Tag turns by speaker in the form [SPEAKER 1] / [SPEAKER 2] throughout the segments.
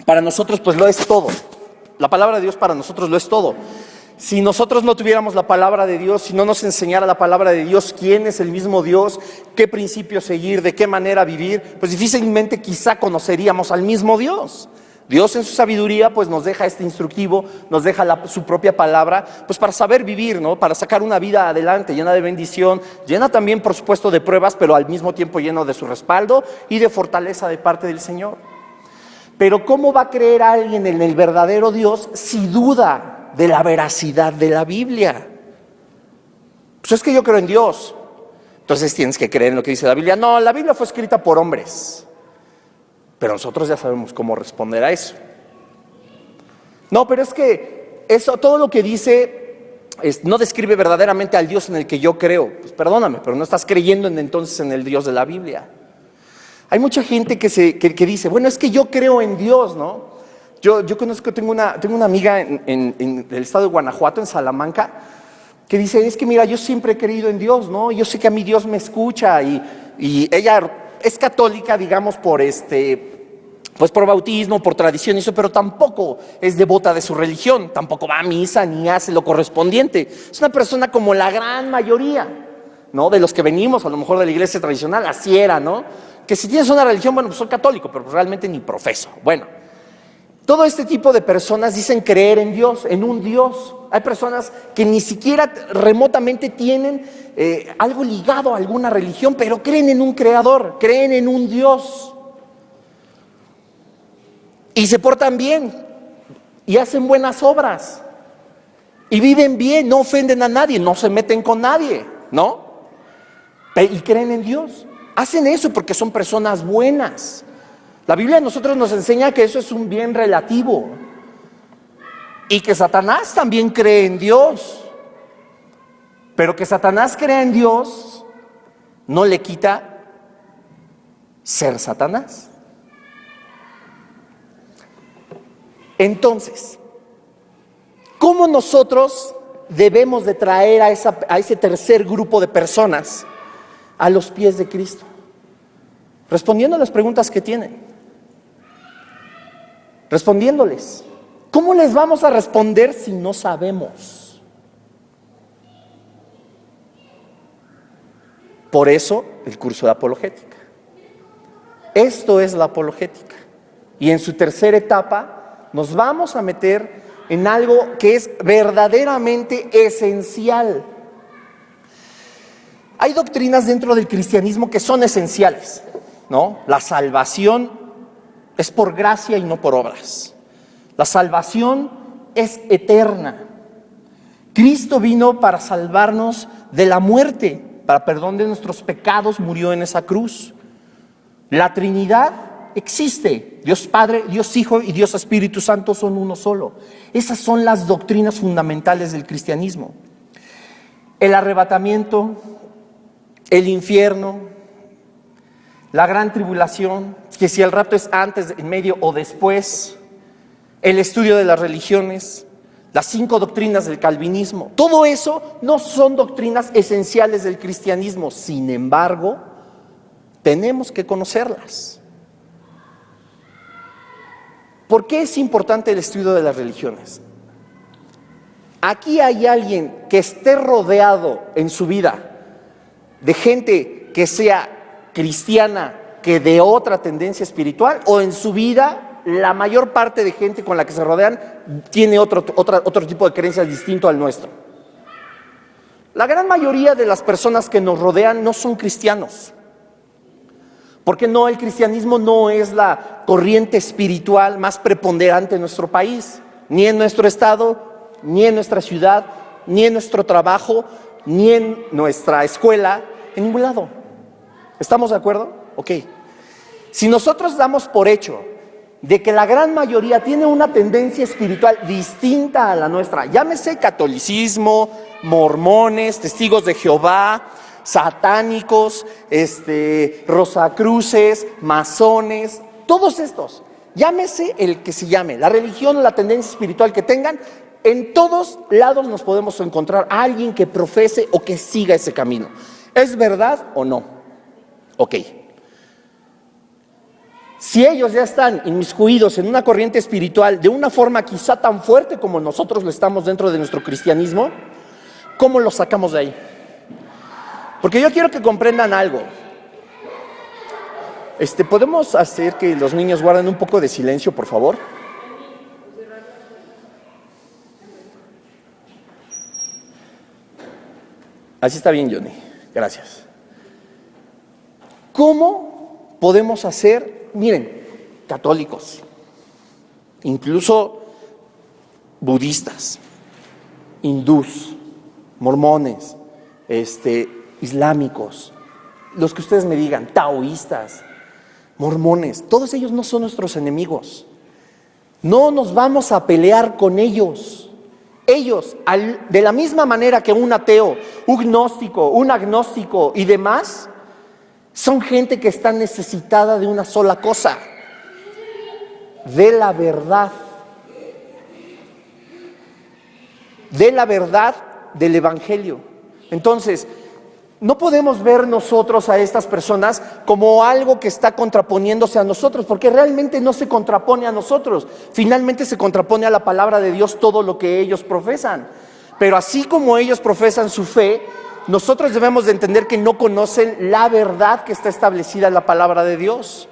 [SPEAKER 1] para nosotros pues lo es todo. La palabra de Dios para nosotros lo es todo. Si nosotros no tuviéramos la palabra de Dios, si no nos enseñara la palabra de Dios, quién es el mismo Dios, qué principios seguir, de qué manera vivir, pues difícilmente quizá conoceríamos al mismo Dios. Dios en su sabiduría pues nos deja este instructivo, nos deja su propia palabra, pues para saber vivir, ¿no? Para sacar una vida adelante, llena de bendición, llena también por supuesto de pruebas, pero al mismo tiempo lleno de su respaldo y de fortaleza de parte del Señor. Pero ¿cómo va a creer alguien en el verdadero Dios si duda de la veracidad de la Biblia? Pues es que yo creo en Dios. Entonces tienes que creer en lo que dice la Biblia. No, la Biblia fue escrita por hombres. Pero nosotros ya sabemos cómo responder a eso. No, pero es que eso, todo lo que dice no describe verdaderamente al Dios en el que yo creo. Pues perdóname, pero no estás creyendo entonces en el Dios de la Biblia. Hay mucha gente que dice, bueno, es que yo creo en Dios, ¿no? Yo conozco, tengo una amiga en el estado de Guanajuato, en Salamanca, que dice, es que mira, yo siempre he creído en Dios, ¿no? Yo sé que a mí Dios me escucha y ella es católica, digamos, pues por bautismo, por tradición y eso, pero tampoco es devota de su religión, tampoco va a misa ni hace lo correspondiente. Es una persona como la gran mayoría, ¿no? De los que venimos a lo mejor de la iglesia tradicional, así era, ¿no? Que si tienes una religión, bueno, pues soy católico, pero realmente ni profeso. Bueno, todo este tipo de personas dicen creer en Dios, en un Dios. Hay personas que ni siquiera remotamente tienen algo ligado a alguna religión, pero creen en un creador, creen en un Dios. Y se portan bien, y hacen buenas obras, y viven bien, no ofenden a nadie, no se meten con nadie, ¿no? Y creen en Dios. Hacen eso porque son personas buenas. La Biblia a nosotros nos enseña que eso es un bien relativo y que Satanás también cree en Dios, pero que Satanás crea en Dios no le quita ser Satanás. Entonces, ¿cómo nosotros debemos de traer a ese tercer grupo de personas a los pies de Cristo? Respondiendo a las preguntas que tienen. Respondiéndoles. ¿Cómo les vamos a responder si no sabemos? Por eso el curso de apologética. Esto es la apologética. Y en su tercera etapa nos vamos a meter en algo que es verdaderamente esencial. Hay doctrinas dentro del cristianismo que son esenciales, ¿no? La salvación es por gracia y no por obras. La salvación es eterna. Cristo vino para salvarnos de la muerte, para perdón de nuestros pecados, murió en esa cruz. La Trinidad existe. Dios Padre, Dios Hijo y Dios Espíritu Santo son uno solo. Esas son las doctrinas fundamentales del cristianismo. El arrebatamiento, el infierno, la gran tribulación, que si el rapto es antes, en medio o después, el estudio de las religiones, las 5 doctrinas del calvinismo, todo eso no son doctrinas esenciales del cristianismo. Sin embargo, tenemos que conocerlas. ¿Por qué es importante el estudio de las religiones? Aquí hay alguien que esté rodeado en su vida de gente que sea cristiana, que de otra tendencia espiritual, o en su vida la mayor parte de gente con la que se rodean tiene otro tipo de creencias distinto al nuestro. La gran mayoría de las personas que nos rodean no son cristianos, porque el cristianismo no es la corriente espiritual más preponderante en nuestro país, ni en nuestro estado, ni en nuestra ciudad, ni en nuestro trabajo, ni en nuestra escuela, en ningún lado. ¿Estamos de acuerdo? Ok. Si nosotros damos por hecho de que la gran mayoría tiene una tendencia espiritual distinta a la nuestra, llámese catolicismo, mormones, testigos de Jehová, satánicos, rosacruces, masones, todos estos, llámese el que se llame, la religión o la tendencia espiritual que tengan, en todos lados nos podemos encontrar a alguien que profese o que siga ese camino. ¿Es verdad o no? Ok. Si ellos ya están inmiscuidos en una corriente espiritual de una forma quizá tan fuerte como nosotros lo estamos dentro de nuestro cristianismo, ¿cómo los sacamos de ahí? Porque yo quiero que comprendan algo. ¿Podemos hacer que los niños guarden un poco de silencio, por favor? Así está bien, Johnny. Gracias. ¿Cómo podemos hacer? Miren, católicos, incluso budistas, hindús, mormones, islámicos, los que ustedes me digan, taoístas, mormones, todos ellos no son nuestros enemigos. No nos vamos a pelear con ellos. Ellos, de la misma manera que un ateo, un gnóstico, un agnóstico y demás, son gente que está necesitada de una sola cosa: de la verdad. De la verdad del Evangelio. Entonces, no podemos ver nosotros a estas personas como algo que está contraponiéndose a nosotros, porque realmente no se contrapone a nosotros. Finalmente se contrapone a la palabra de Dios todo lo que ellos profesan. Pero así como ellos profesan su fe, nosotros debemos de entender que no conocen la verdad que está establecida en la palabra de Dios.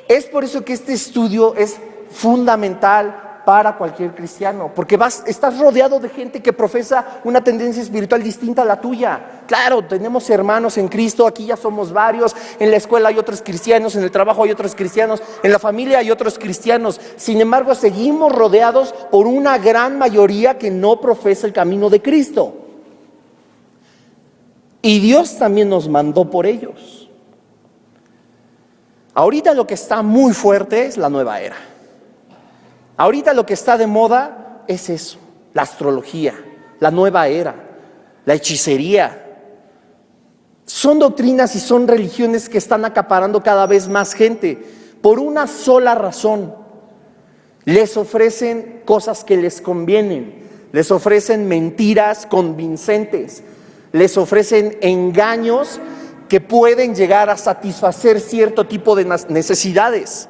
[SPEAKER 1] Es por eso que este estudio es fundamental para cualquier cristiano, porque estás rodeado de gente que profesa una tendencia espiritual distinta a la tuya. Claro, tenemos hermanos en Cristo, aquí ya somos varios, en la escuela hay otros cristianos, en el trabajo hay otros cristianos, en la familia hay otros cristianos. Sin embargo, seguimos rodeados por una gran mayoría que no profesa el camino de Cristo. Y Dios también nos mandó por ellos. Ahorita lo que está muy fuerte es la nueva era. Ahorita lo que está de moda es eso, la astrología, la nueva era, la hechicería. Son doctrinas y son religiones que están acaparando cada vez más gente por una sola razón. Les ofrecen cosas que les convienen, les ofrecen mentiras convincentes, les ofrecen engaños que pueden llegar a satisfacer cierto tipo de necesidades,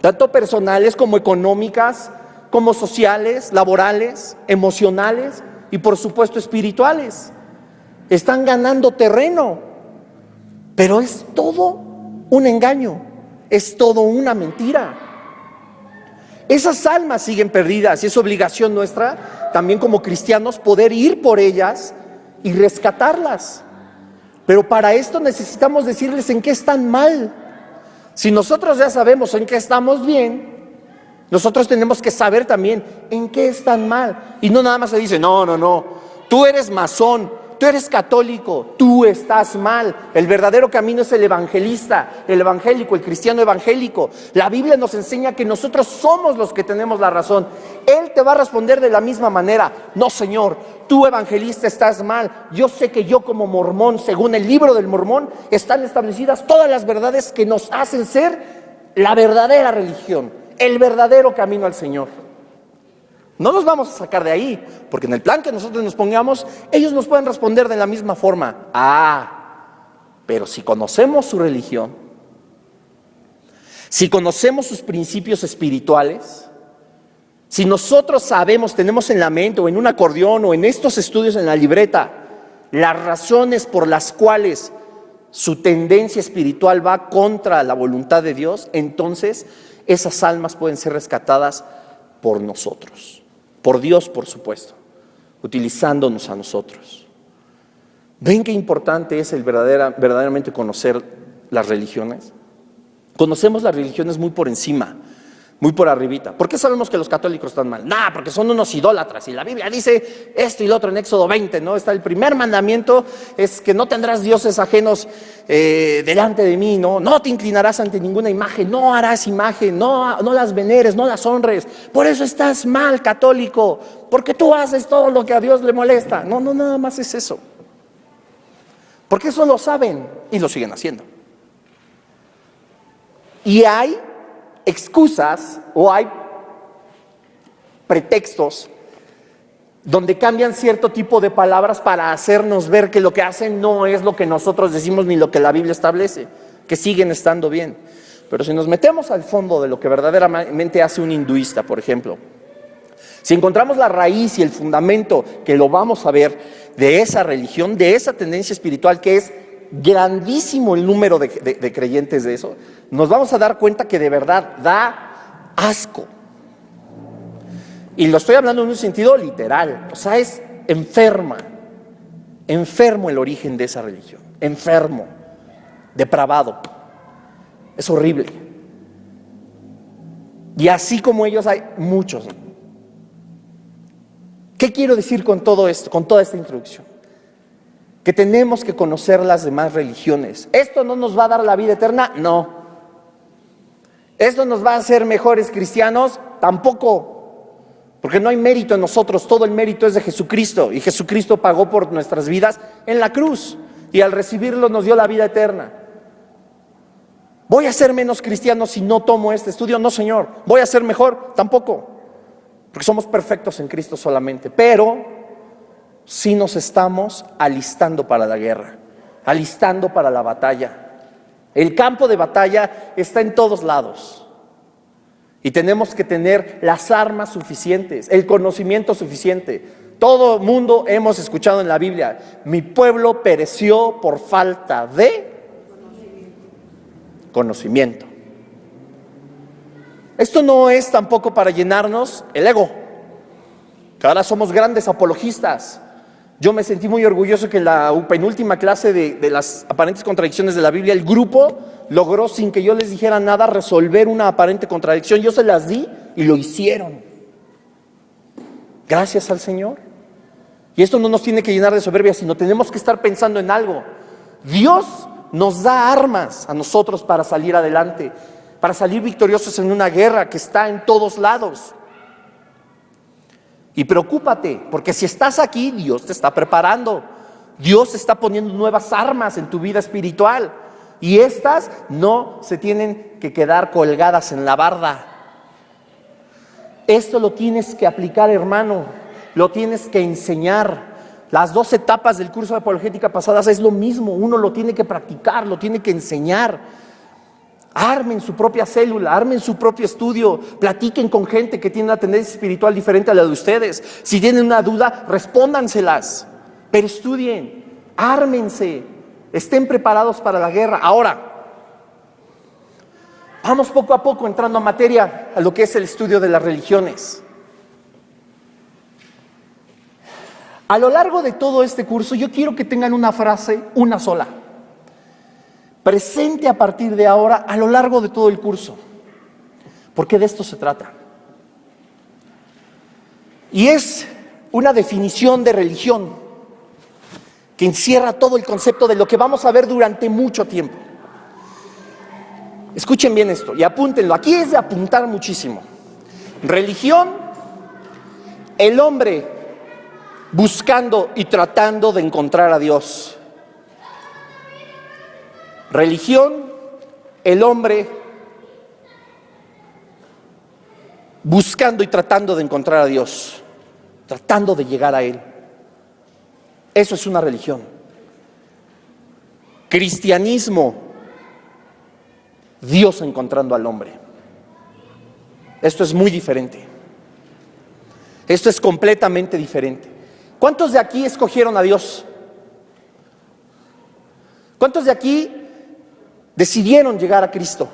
[SPEAKER 1] tanto personales como económicas, como sociales, laborales, emocionales y por supuesto espirituales. Están ganando terreno, pero es todo un engaño, es todo una mentira. Esas almas siguen perdidas y es obligación nuestra, también como cristianos, poder ir por ellas y rescatarlas. Pero para esto necesitamos decirles en qué están mal. Si nosotros ya sabemos en qué estamos bien, nosotros tenemos que saber también en qué están mal. Y no nada más se dice, no, tú eres masón, tú eres católico, tú estás mal. El verdadero camino es el evangelista, el evangélico, el cristiano evangélico. La Biblia nos enseña que nosotros somos los que tenemos la razón. Él te va a responder de la misma manera. No, Señor, tú evangelista estás mal. Yo sé que yo como mormón, según el libro del Mormón, están establecidas todas las verdades que nos hacen ser la verdadera religión, el verdadero camino al Señor. No nos vamos a sacar de ahí, porque en el plan que nosotros nos pongamos, ellos nos pueden responder de la misma forma. Pero si conocemos su religión, si conocemos sus principios espirituales, si nosotros sabemos, tenemos en la mente o en un acordeón o en estos estudios en la libreta, las razones por las cuales su tendencia espiritual va contra la voluntad de Dios, entonces esas almas pueden ser rescatadas por nosotros. Por Dios, por supuesto, utilizándonos a nosotros. ¿Ven qué importante es el verdaderamente conocer las religiones? Conocemos las religiones muy por encima, muy por arribita. ¿Por qué sabemos que los católicos están mal? Porque son unos idólatras. Y la Biblia dice esto y lo otro en Éxodo 20, ¿no? Está el primer mandamiento, es que no tendrás dioses ajenos delante de mí, ¿no? No te inclinarás ante ninguna imagen, no harás imagen, no las veneres, no las honres. Por eso estás mal, católico, porque tú haces todo lo que a Dios le molesta. No, nada más es eso. Porque eso lo saben y lo siguen haciendo. Y hay excusas o hay pretextos donde cambian cierto tipo de palabras para hacernos ver que lo que hacen no es lo que nosotros decimos ni lo que la Biblia establece, que siguen estando bien. Pero si nos metemos al fondo de lo que verdaderamente hace un hinduista, por ejemplo, si encontramos la raíz y el fundamento, que lo vamos a ver, de esa religión, de esa tendencia espiritual, que es grandísimo el número de creyentes de eso, nos vamos a dar cuenta que de verdad da asco. Y lo estoy hablando en un sentido literal, o sea, es enfermo el origen de esa religión, enfermo, depravado, es horrible. Y así como ellos hay muchos. ¿Qué quiero decir con todo esto, con toda esta introducción? Que tenemos que conocer las demás religiones. ¿Esto no nos va a dar la vida eterna? No. ¿Esto nos va a hacer mejores cristianos? Tampoco. Porque no hay mérito en nosotros, todo el mérito es de Jesucristo. Y Jesucristo pagó por nuestras vidas en la cruz. Y al recibirlo nos dio la vida eterna. ¿Voy a ser menos cristiano si no tomo este estudio? No, Señor. ¿Voy a ser mejor? Tampoco. Porque somos perfectos en Cristo solamente. Pero sí nos estamos alistando para la guerra, alistando para la batalla. El campo de batalla está en todos lados. Y tenemos que tener las armas suficientes, el conocimiento suficiente. Todo mundo hemos escuchado en la Biblia: mi pueblo pereció por falta de conocimiento. Esto no es tampoco para llenarnos el ego, que ahora somos grandes apologistas. Yo me sentí muy orgulloso que en la penúltima clase de las aparentes contradicciones de la Biblia, el grupo logró, sin que yo les dijera nada, resolver una aparente contradicción. Yo se las di y lo hicieron. Gracias al Señor. Y esto no nos tiene que llenar de soberbia, sino tenemos que estar pensando en algo. Dios nos da armas a nosotros para salir adelante, para salir victoriosos en una guerra que está en todos lados. Y preocúpate, porque si estás aquí, Dios te está preparando. Dios está poniendo nuevas armas en tu vida espiritual. Y estas no se tienen que quedar colgadas en la barda. Esto lo tienes que aplicar, hermano. Lo tienes que enseñar. Las 2 etapas del curso de apologética pasadas es lo mismo. Uno lo tiene que practicar, lo tiene que enseñar. Armen su propia célula, armen su propio estudio, platiquen con gente que tiene una tendencia espiritual diferente a la de ustedes. Si tienen una duda, respóndanselas, pero estudien, ármense, estén preparados para la guerra. Ahora, vamos poco a poco entrando a materia, a lo que es el estudio de las religiones. A lo largo de todo este curso, yo quiero que tengan una frase, una sola, presente a partir de ahora a lo largo de todo el curso, porque de esto se trata. Y es una definición de religión que encierra todo el concepto de lo que vamos a ver durante mucho tiempo. Escuchen bien esto y apúntenlo, aquí es de apuntar muchísimo. Religión, el hombre buscando y tratando de encontrar a Dios. Religión, el hombre buscando y tratando de encontrar a Dios, tratando de llegar a Él. Eso es una religión. Cristianismo, Dios encontrando al hombre. Esto es muy diferente. Esto es completamente diferente. ¿Cuántos de aquí escogieron a Dios? ¿Cuántos de aquí decidieron llegar a Cristo?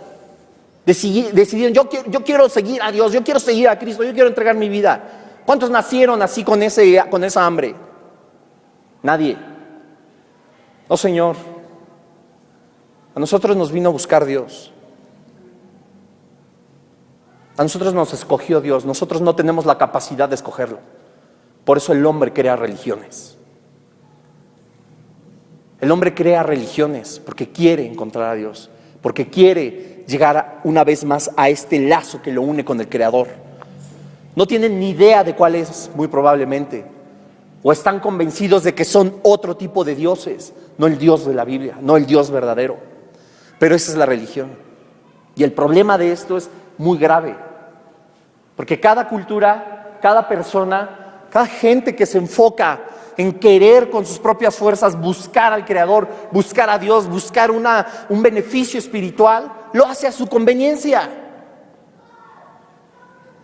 [SPEAKER 1] Decidieron, yo quiero seguir a Dios, yo quiero seguir a Cristo, yo quiero entregar mi vida. ¿Cuántos nacieron así con esa hambre? Nadie. No, Señor. A nosotros nos vino a buscar Dios. A nosotros nos escogió Dios. Nosotros no tenemos la capacidad de escogerlo. Por eso el hombre crea religiones. El hombre crea religiones porque quiere encontrar a Dios, porque quiere llegar una vez más a este lazo que lo une con el Creador. No tienen ni idea de cuál es, muy probablemente, o están convencidos de que son otro tipo de dioses, no el Dios de la Biblia, no el Dios verdadero. Pero esa es la religión. Y el problema de esto es muy grave, porque cada cultura, cada persona, cada gente que se enfoca en querer con sus propias fuerzas buscar al Creador, buscar a Dios, buscar un beneficio espiritual, lo hace a su conveniencia.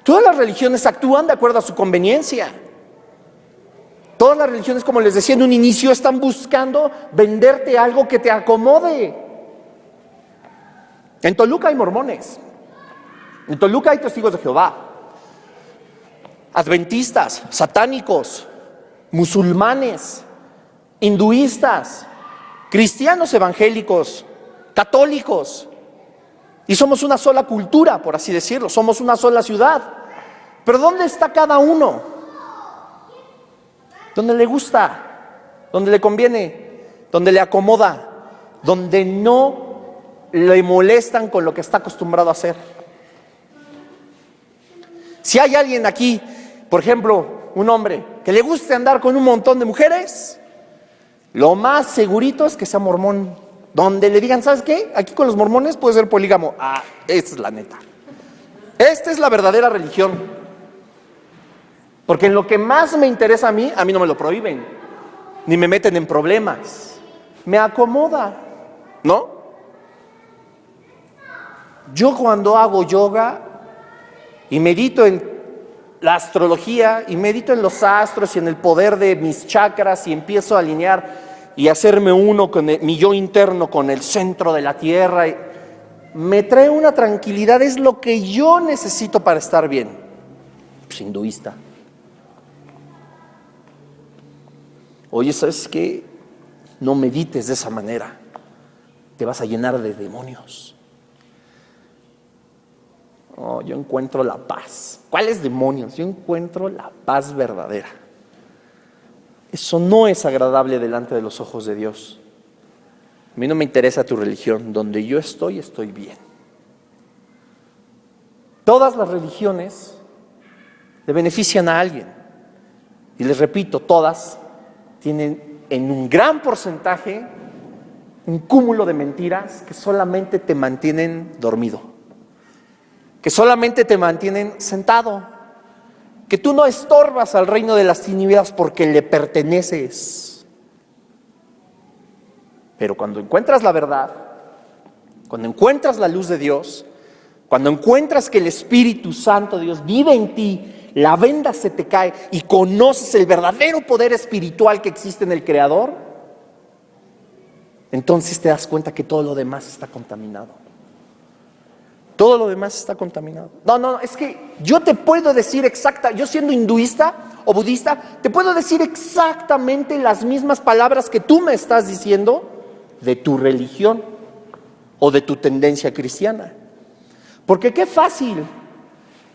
[SPEAKER 1] Todas las religiones actúan de acuerdo a su conveniencia. Todas las religiones, como les decía en un inicio, están buscando venderte algo que te acomode. En Toluca hay mormones. En Toluca hay testigos de Jehová, adventistas, satánicos, musulmanes, hinduistas, cristianos evangélicos, católicos. Y somos una sola cultura, por así decirlo, somos una sola ciudad. Pero ¿dónde está cada uno? Donde le gusta, donde le conviene, donde le acomoda, donde no le molestan con lo que está acostumbrado a hacer. Si hay alguien aquí, por ejemplo, un hombre que le guste andar con un montón de mujeres, lo más segurito es que sea mormón. Donde le digan, ¿sabes qué? Aquí con los mormones puede ser polígamo. Ah, esta es la neta. Esta es la verdadera religión. Porque en lo que más me interesa a mí no me lo prohíben, ni me meten en problemas. Me acomoda, ¿no? Yo cuando hago yoga y medito en la astrología y medito en los astros y en el poder de mis chakras y empiezo a alinear y hacerme uno con mi yo interno con el centro de la tierra, me trae una tranquilidad, es lo que yo necesito para estar bien. Pues hinduista. Oye, ¿sabes qué? No medites de esa manera, te vas a llenar de demonios. Oh, yo encuentro la paz. ¿Cuáles demonios? Yo encuentro la paz verdadera. Eso no es agradable delante de los ojos de Dios. A mí no me interesa tu religión. Donde yo estoy, estoy bien. Todas las religiones le benefician a alguien. Y les repito, todas tienen en un gran porcentaje un cúmulo de mentiras que solamente te mantienen dormido, que solamente te mantienen sentado, que tú no estorbas al reino de las tinieblas porque le perteneces. Pero cuando encuentras la verdad, cuando encuentras la luz de Dios, cuando encuentras que el Espíritu Santo de Dios vive en ti, la venda se te cae y conoces el verdadero poder espiritual que existe en el Creador, entonces te das cuenta que todo lo demás está contaminado. Todo lo demás está contaminado. No, es que yo te puedo decir yo siendo hinduista o budista, te puedo decir exactamente las mismas palabras que tú me estás diciendo de tu religión o de tu tendencia cristiana. Porque qué fácil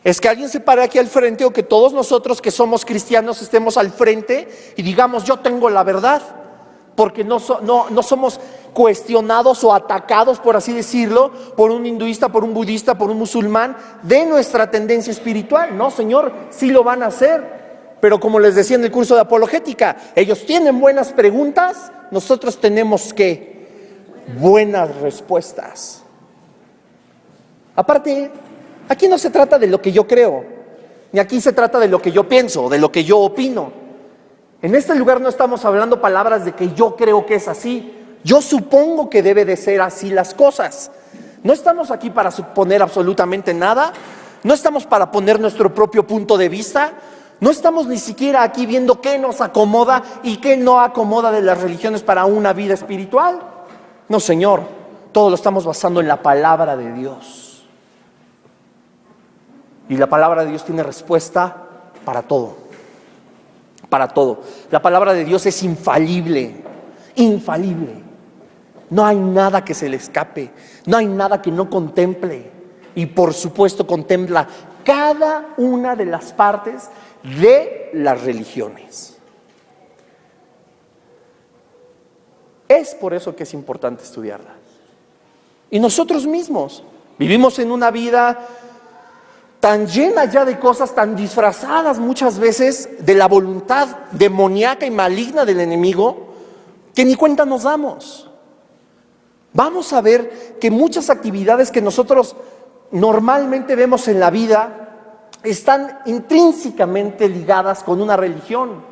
[SPEAKER 1] es que alguien se pare aquí al frente o que todos nosotros que somos cristianos estemos al frente y digamos yo tengo la verdad, porque no somos cuestionados o atacados, por así decirlo, por un hinduista, por un budista, por un musulmán de nuestra tendencia espiritual. No, Señor, sí lo van a hacer, pero como les decía en el curso de apologética, ellos tienen buenas preguntas, nosotros tenemos buenas respuestas. Aparte, aquí no se trata de lo que yo creo, ni aquí se trata de lo que yo pienso, de lo que yo opino. En este lugar no estamos hablando palabras de que yo creo que es así. Yo supongo que debe de ser así las cosas. No estamos aquí para suponer absolutamente nada. No estamos para poner nuestro propio punto de vista. No estamos ni siquiera aquí viendo qué nos acomoda y qué no acomoda de las religiones para una vida espiritual. No, Señor, todo lo estamos basando en la palabra de Dios. Y la palabra de Dios tiene respuesta para todo. Para todo. La palabra de Dios es infalible, infalible. No hay nada que se le escape, no hay nada que no contemple. Y por supuesto contempla cada una de las partes de las religiones. Es por eso que es importante estudiarlas. Y nosotros mismos vivimos en una vida tan llena ya de cosas, tan disfrazadas muchas veces de la voluntad demoníaca y maligna del enemigo, que ni cuenta nos damos. Vamos a ver que muchas actividades que nosotros normalmente vemos en la vida están intrínsecamente ligadas con una religión.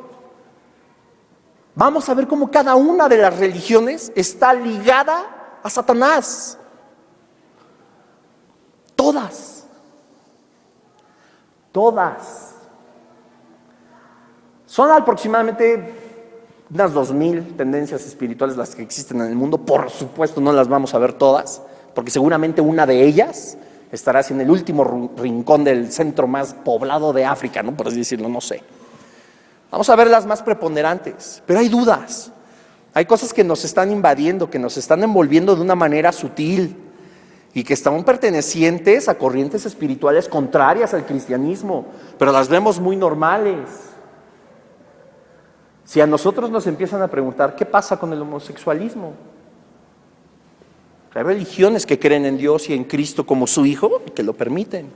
[SPEAKER 1] Vamos a ver cómo cada una de las religiones está ligada a Satanás. Todas. Todas. Son aproximadamente unas 2000 tendencias espirituales las que existen en el mundo. Por supuesto no las vamos a ver todas, porque seguramente una de ellas estará en el último rincón del centro más poblado de África, ¿no? Por así decirlo, no sé. Vamos a ver las más preponderantes, pero hay dudas. Hay cosas que nos están invadiendo, que nos están envolviendo de una manera sutil y que están pertenecientes a corrientes espirituales contrarias al cristianismo, pero las vemos muy normales. Si a nosotros nos empiezan a preguntar, ¿qué pasa con el homosexualismo? Hay religiones que creen en Dios y en Cristo como su Hijo y que lo permiten.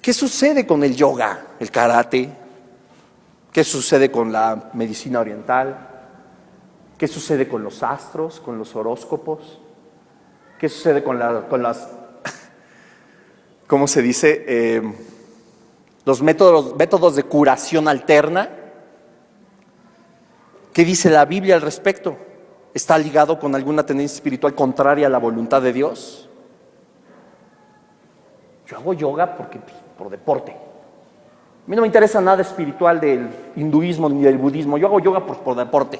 [SPEAKER 1] ¿Qué sucede con el yoga, el karate? ¿Qué sucede con la medicina oriental? ¿Qué sucede con los astros, con los horóscopos? ¿Qué sucede con las, ¿cómo se dice? Los métodos de curación alterna. ¿Qué dice la Biblia al respecto? ¿Está ligado con alguna tendencia espiritual contraria a la voluntad de Dios? Yo hago yoga por deporte. A mí no me interesa nada espiritual del hinduismo ni del budismo. Yo hago yoga por deporte.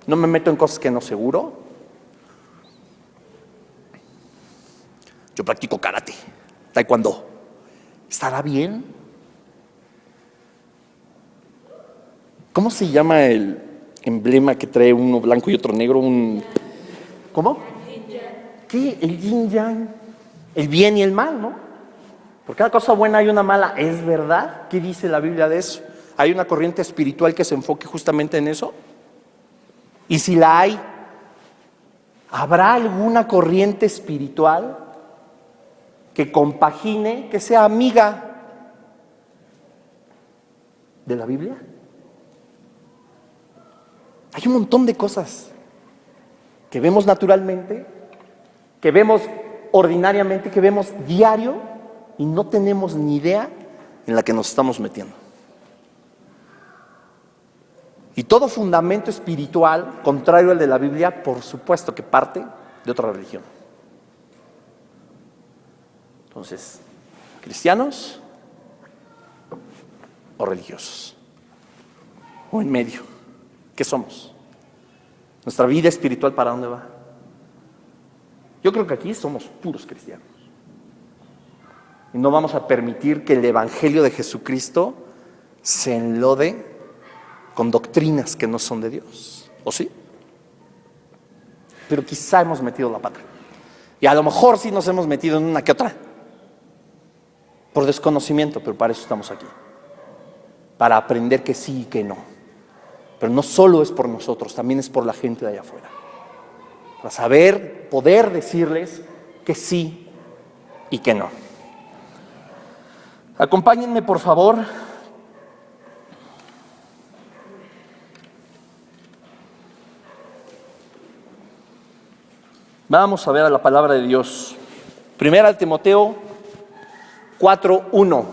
[SPEAKER 1] No me meto en cosas que no seguro. Yo practico karate, taekwondo. ¿Estará bien? ¿Cómo se llama el emblema que trae uno blanco y otro negro? ¿Cómo? ¿Qué? El yin yang. El bien y el mal, ¿no? Por cada cosa buena hay una mala. ¿Es verdad? ¿Qué dice la Biblia de eso? ¿Hay una corriente espiritual que se enfoque justamente en eso? Y si la hay, ¿habrá alguna corriente espiritual que compagine, que sea amiga de la Biblia? Hay un montón de cosas que vemos naturalmente, que vemos ordinariamente, que vemos diario y no tenemos ni idea en la que nos estamos metiendo. Y todo fundamento espiritual, contrario al de la Biblia, por supuesto que parte de otra religión. Entonces, ¿cristianos o religiosos? ¿O en medio? ¿Qué somos? ¿Nuestra vida espiritual para dónde va? Yo creo que aquí somos puros cristianos. Y no vamos a permitir que el Evangelio de Jesucristo se enlode con doctrinas que no son de Dios. ¿O sí? Pero quizá hemos metido la pata. Y a lo mejor sí nos hemos metido en una que otra. Por desconocimiento, pero para eso estamos aquí. Para aprender que sí y que no. Pero no solo es por nosotros, también es por la gente de allá afuera. Para saber, poder decirles que sí y que no. Acompáñenme, por favor. Vamos a ver a la palabra de Dios. Primera de Timoteo 4:1.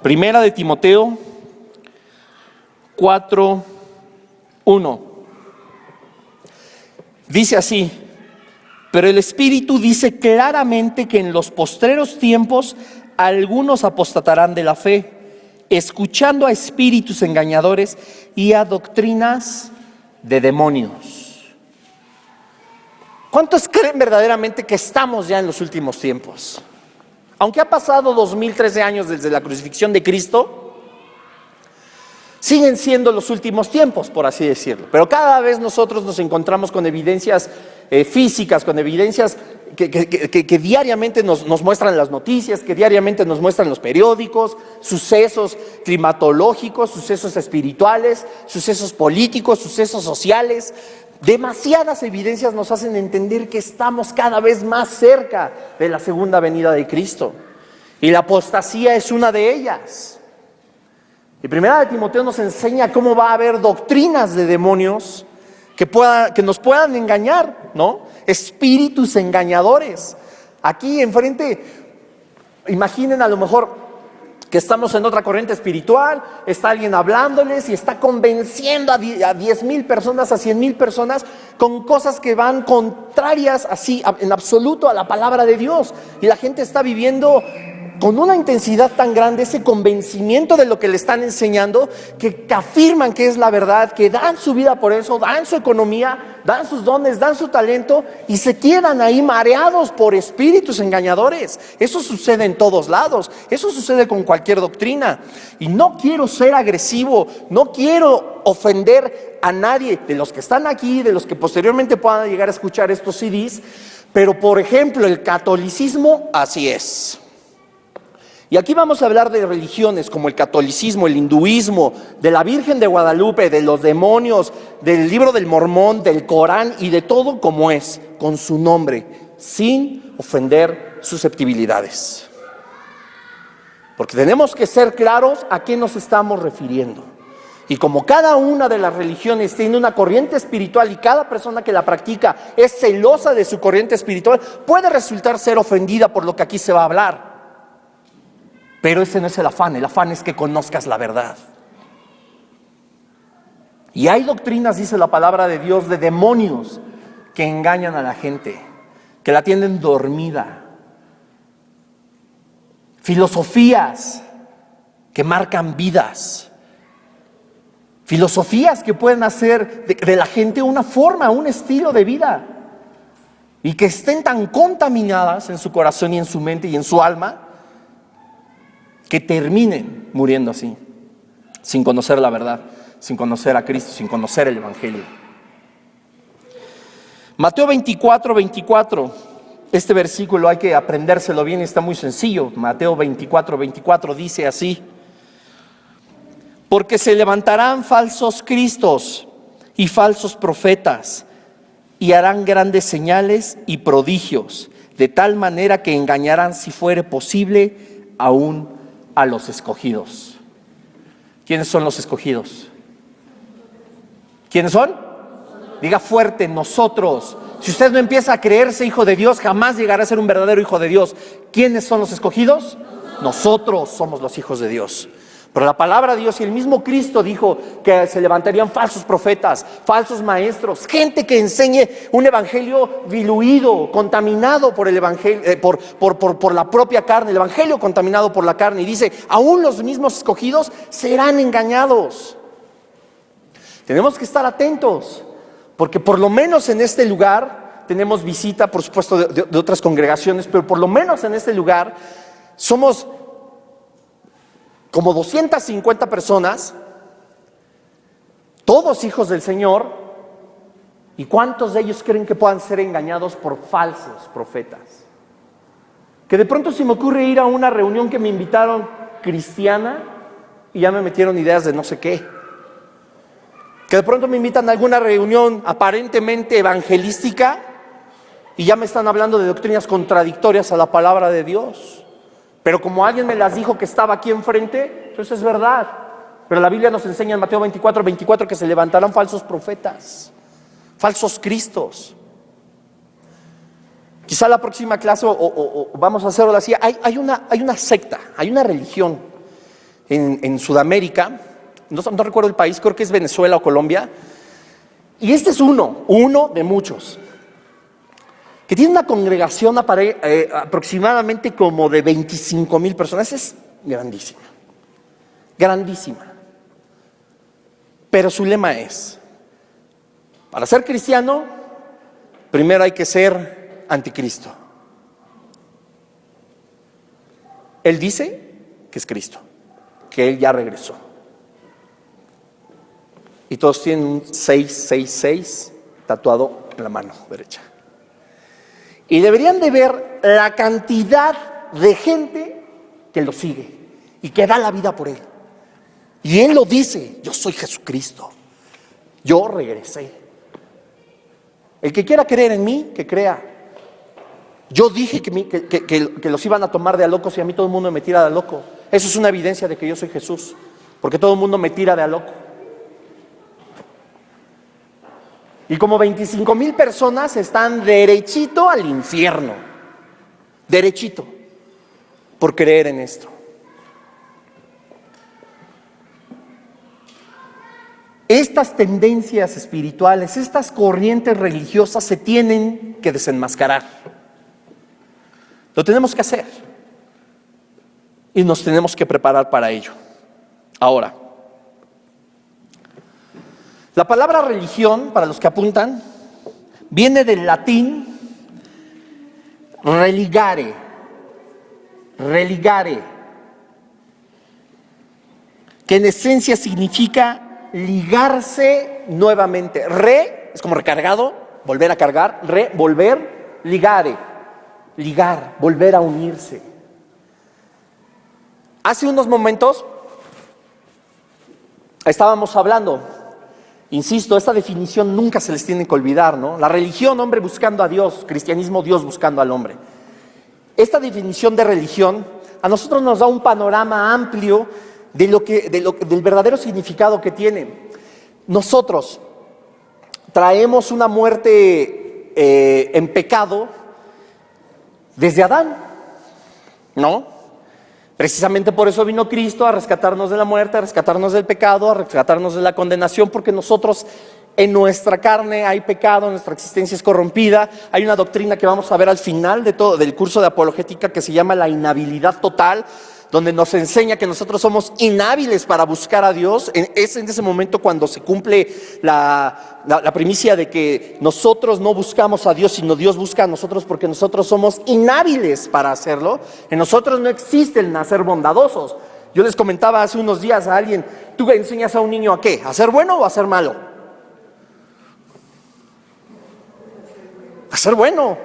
[SPEAKER 1] Primera de Timoteo 4:1. Dice así: pero el Espíritu dice claramente que en los postreros tiempos algunos apostatarán de la fe, escuchando a espíritus engañadores y a doctrinas de demonios. ¿Cuántos creen verdaderamente que estamos ya en los últimos tiempos? Aunque ha pasado 2013 años desde la crucifixión de Cristo, siguen siendo los últimos tiempos, por así decirlo. Pero cada vez nosotros nos encontramos con evidencias físicas, con evidencias que diariamente nos muestran las noticias, que diariamente nos muestran los periódicos, sucesos climatológicos, sucesos espirituales, sucesos políticos, sucesos sociales. Demasiadas evidencias nos hacen entender que estamos cada vez más cerca de la segunda venida de Cristo. Y la apostasía es una de ellas. Y Primera de Timoteo nos enseña cómo va a haber doctrinas de demonios que nos puedan engañar, ¿no? Espíritus engañadores. Aquí enfrente, imaginen a lo mejor que estamos en otra corriente espiritual, está alguien hablándoles y está convenciendo a 10,000 personas, a 100,000 personas con cosas que van contrarias así en absoluto a la palabra de Dios, y la gente está viviendo con una intensidad tan grande ese convencimiento de lo que le están enseñando, que afirman que es la verdad, que dan su vida por eso, dan su economía, dan sus dones, dan su talento, y se quedan ahí mareados por espíritus engañadores. Eso sucede en todos lados, eso sucede con cualquier doctrina. Y no quiero ser agresivo, no quiero ofender a nadie de los que están aquí, de los que posteriormente puedan llegar a escuchar estos CDs, pero por ejemplo el catolicismo así es. Y aquí vamos a hablar de religiones como el catolicismo, el hinduismo, de la Virgen de Guadalupe, de los demonios, del libro del Mormón, del Corán y de todo como es, con su nombre, sin ofender susceptibilidades. Porque tenemos que ser claros a qué nos estamos refiriendo. Y como cada una de las religiones tiene una corriente espiritual y cada persona que la practica es celosa de su corriente espiritual, puede resultar ser ofendida por lo que aquí se va a hablar. Pero ese no es el afán es que conozcas la verdad. Y hay doctrinas, dice la palabra de Dios, de demonios que engañan a la gente, que la tienen dormida. Filosofías que marcan vidas. Filosofías que pueden hacer de la gente una forma, un estilo de vida. Y que estén tan contaminadas en su corazón y en su mente y en su alma, que terminen muriendo así, sin conocer la verdad, sin conocer a Cristo, sin conocer el Evangelio. Mateo 24:24, este versículo hay que aprendérselo bien, está muy sencillo. Mateo 24:24 dice así: porque se levantarán falsos cristos y falsos profetas, y harán grandes señales y prodigios, de tal manera que engañarán, si fuere posible, aún a los escogidos. ¿Quiénes son los escogidos? ¿Quiénes son? Diga fuerte: nosotros. Si usted no empieza a creerse hijo de Dios, jamás llegará a ser un verdadero hijo de Dios. ¿Quiénes son los escogidos? Nosotros somos los hijos de Dios. Pero la palabra de Dios y el mismo Cristo dijo que se levantarían falsos profetas, falsos maestros, gente que enseñe un evangelio diluido, contaminado por el evangelio, por la propia carne, el evangelio contaminado por la carne. Y dice, aún los mismos escogidos serán engañados. Tenemos que estar atentos, porque por lo menos en este lugar tenemos visita, por supuesto, de otras congregaciones, pero por lo menos en este lugar somos como 250 personas, todos hijos del Señor. ¿Y cuántos de ellos creen que puedan ser engañados por falsos profetas? Que de pronto se me ocurre ir a una reunión que me invitaron cristiana y ya me metieron ideas de no sé qué. Que de pronto me invitan a alguna reunión aparentemente evangelística y ya me están hablando de doctrinas contradictorias a la palabra de Dios. Pero como alguien me las dijo que estaba aquí enfrente, pues es verdad. Pero la Biblia nos enseña en Mateo 24:24 que se levantarán falsos profetas, falsos cristos. Quizá la próxima clase o vamos a hacerlo así. Hay una secta, hay una religión en Sudamérica, no recuerdo el país, creo que es Venezuela o Colombia. Y este es uno de muchos, que tiene una congregación aproximadamente como de 25,000 personas. Es grandísima, grandísima. Pero su lema es: para ser cristiano, primero hay que ser anticristo. Él dice que es Cristo, que Él ya regresó. Y todos tienen un 666 tatuado en la mano derecha. Y deberían de ver la cantidad de gente que lo sigue y que da la vida por Él. Y Él lo dice: yo soy Jesucristo, yo regresé. El que quiera creer en mí, que crea. Yo dije que los iban a tomar de a locos y a mí todo el mundo me tira de a loco. Eso es una evidencia de que yo soy Jesús, porque todo el mundo me tira de a loco. Y como 25,000 personas están derechito al infierno, derechito, por creer en esto. estas tendencias espirituales, estas corrientes religiosas se tienen que desenmascarar. Lo tenemos que hacer y nos tenemos que preparar para ello. Ahora, la palabra religión, para los que apuntan, viene del latín religare, que en esencia significa ligarse nuevamente. Re es como recargado, volver a cargar, volver, ligare, ligar, volver a unirse. Hace unos momentos estábamos hablando, insisto, esta definición nunca se les tiene que olvidar, ¿no? La religión, hombre buscando a Dios; cristianismo, Dios buscando al hombre. Esta definición de religión a nosotros nos da un panorama amplio del verdadero significado que tiene. Nosotros traemos una muerte en pecado desde Adán, ¿no? Precisamente por eso vino Cristo, a rescatarnos de la muerte, a rescatarnos del pecado, a rescatarnos de la condenación, porque nosotros en nuestra carne hay pecado, nuestra existencia es corrompida. Hay una doctrina que vamos a ver al final del curso de apologética que se llama la inhabilidad total, donde nos enseña que nosotros somos inhábiles para buscar a Dios. Es en ese momento cuando se cumple la primicia de que nosotros no buscamos a Dios, sino Dios busca a nosotros, porque nosotros somos inhábiles para hacerlo. En nosotros no existe el nacer bondadosos. Yo les comentaba hace unos días a alguien: ¿tú enseñas a un niño a qué? ¿A ser bueno o a ser malo? A ser bueno.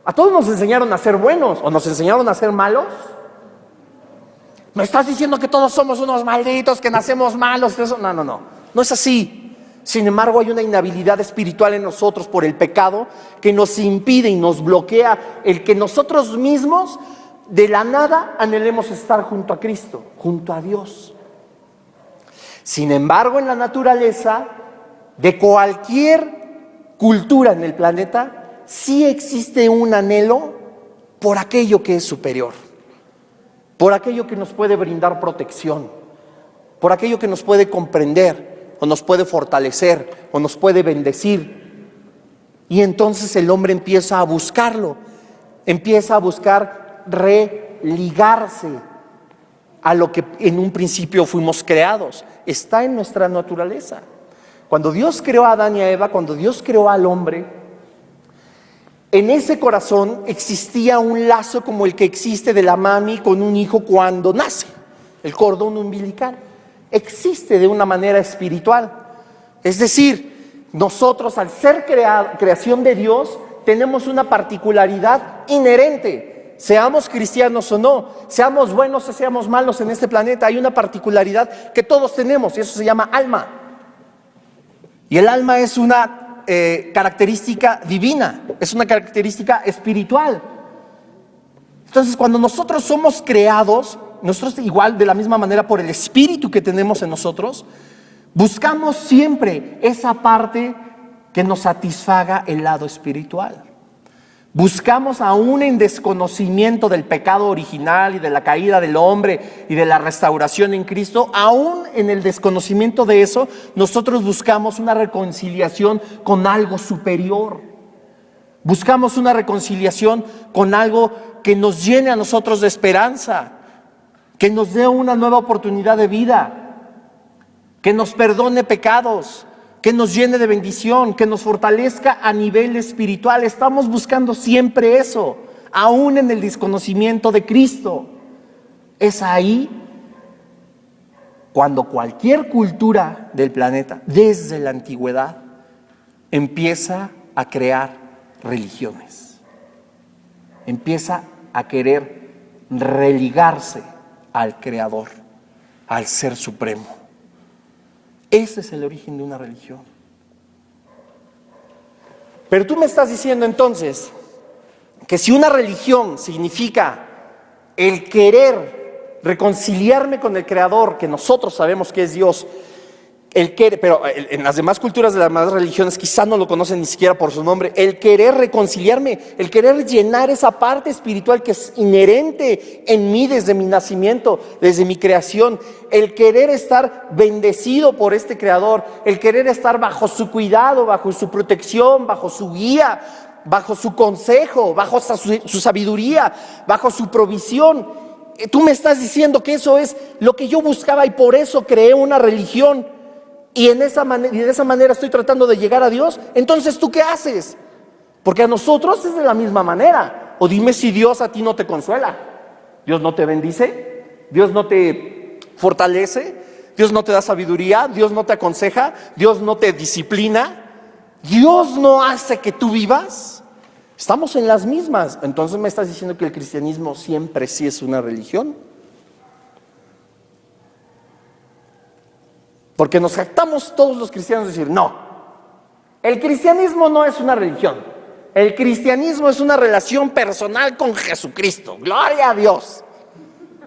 [SPEAKER 1] A todos nos enseñaron a ser buenos, o nos enseñaron a ser malos. ¿Me estás diciendo que todos somos unos malditos, que nacemos malos? No es así. Sin embargo, hay una inhabilidad espiritual en nosotros por el pecado que nos impide y nos bloquea el que nosotros mismos de la nada anhelemos estar junto a Cristo, junto a Dios. Sin embargo, en la naturaleza de cualquier cultura en el planeta sí existe un anhelo por aquello que es superior, por aquello que nos puede brindar protección, por aquello que nos puede comprender, o nos puede fortalecer, o nos puede bendecir. Y entonces el hombre empieza a buscarlo, empieza a buscar religarse a lo que en un principio fuimos creados. Está en nuestra naturaleza. Cuando Dios creó a Adán y a Eva, cuando Dios creó al hombre, en ese corazón existía un lazo como el que existe de la mami con un hijo cuando nace, el cordón umbilical. Existe de una manera espiritual. Es decir, nosotros, al ser creación de Dios, tenemos una particularidad inherente. Seamos cristianos o no, seamos buenos o seamos malos en este planeta, hay una particularidad que todos tenemos, y eso se llama alma. Y el alma es una característica divina, es una característica espiritual. Entonces, cuando nosotros somos creados, nosotros igual, de la misma manera, por el espíritu que tenemos en nosotros, buscamos siempre esa parte que nos satisfaga el lado espiritual. Buscamos, aún en desconocimiento del pecado original y de la caída del hombre y de la restauración en Cristo, aún en el desconocimiento de eso, nosotros buscamos una reconciliación con algo superior. Buscamos una reconciliación con algo que nos llene a nosotros de esperanza, que nos dé una nueva oportunidad de vida, que nos perdone pecados, que nos llene de bendición, que nos fortalezca a nivel espiritual. Estamos buscando siempre eso, aún en el desconocimiento de Cristo. Es ahí cuando cualquier cultura del planeta, desde la antigüedad, empieza a crear religiones. Empieza a querer religarse al Creador, al Ser Supremo. Ese es el origen de una religión. Pero tú me estás diciendo entonces que si una religión significa el querer reconciliarme con el Creador, que nosotros sabemos que es Dios, Pero en las demás culturas de las demás religiones quizá no lo conocen ni siquiera por su nombre. El querer reconciliarme, el querer llenar esa parte espiritual que es inherente en mí desde mi nacimiento, desde mi creación. El querer estar bendecido por este Creador, el querer estar bajo su cuidado, bajo su protección, bajo su guía, bajo su consejo, bajo su sabiduría, bajo su provisión. Tú me estás diciendo que eso es lo que yo buscaba y por eso creé una religión. Y de esa manera estoy tratando de llegar a Dios. Entonces, ¿tú qué haces? Porque a nosotros es de la misma manera. O dime si Dios a ti no te consuela. Dios no te bendice. Dios no te fortalece. Dios no te da sabiduría. Dios no te aconseja. Dios no te disciplina. Dios no hace que tú vivas. Estamos en las mismas. Entonces me estás diciendo que el cristianismo siempre sí es una religión. Porque nos jactamos todos los cristianos de decir, no, el cristianismo no es una religión. El cristianismo es una relación personal con Jesucristo. Gloria a Dios.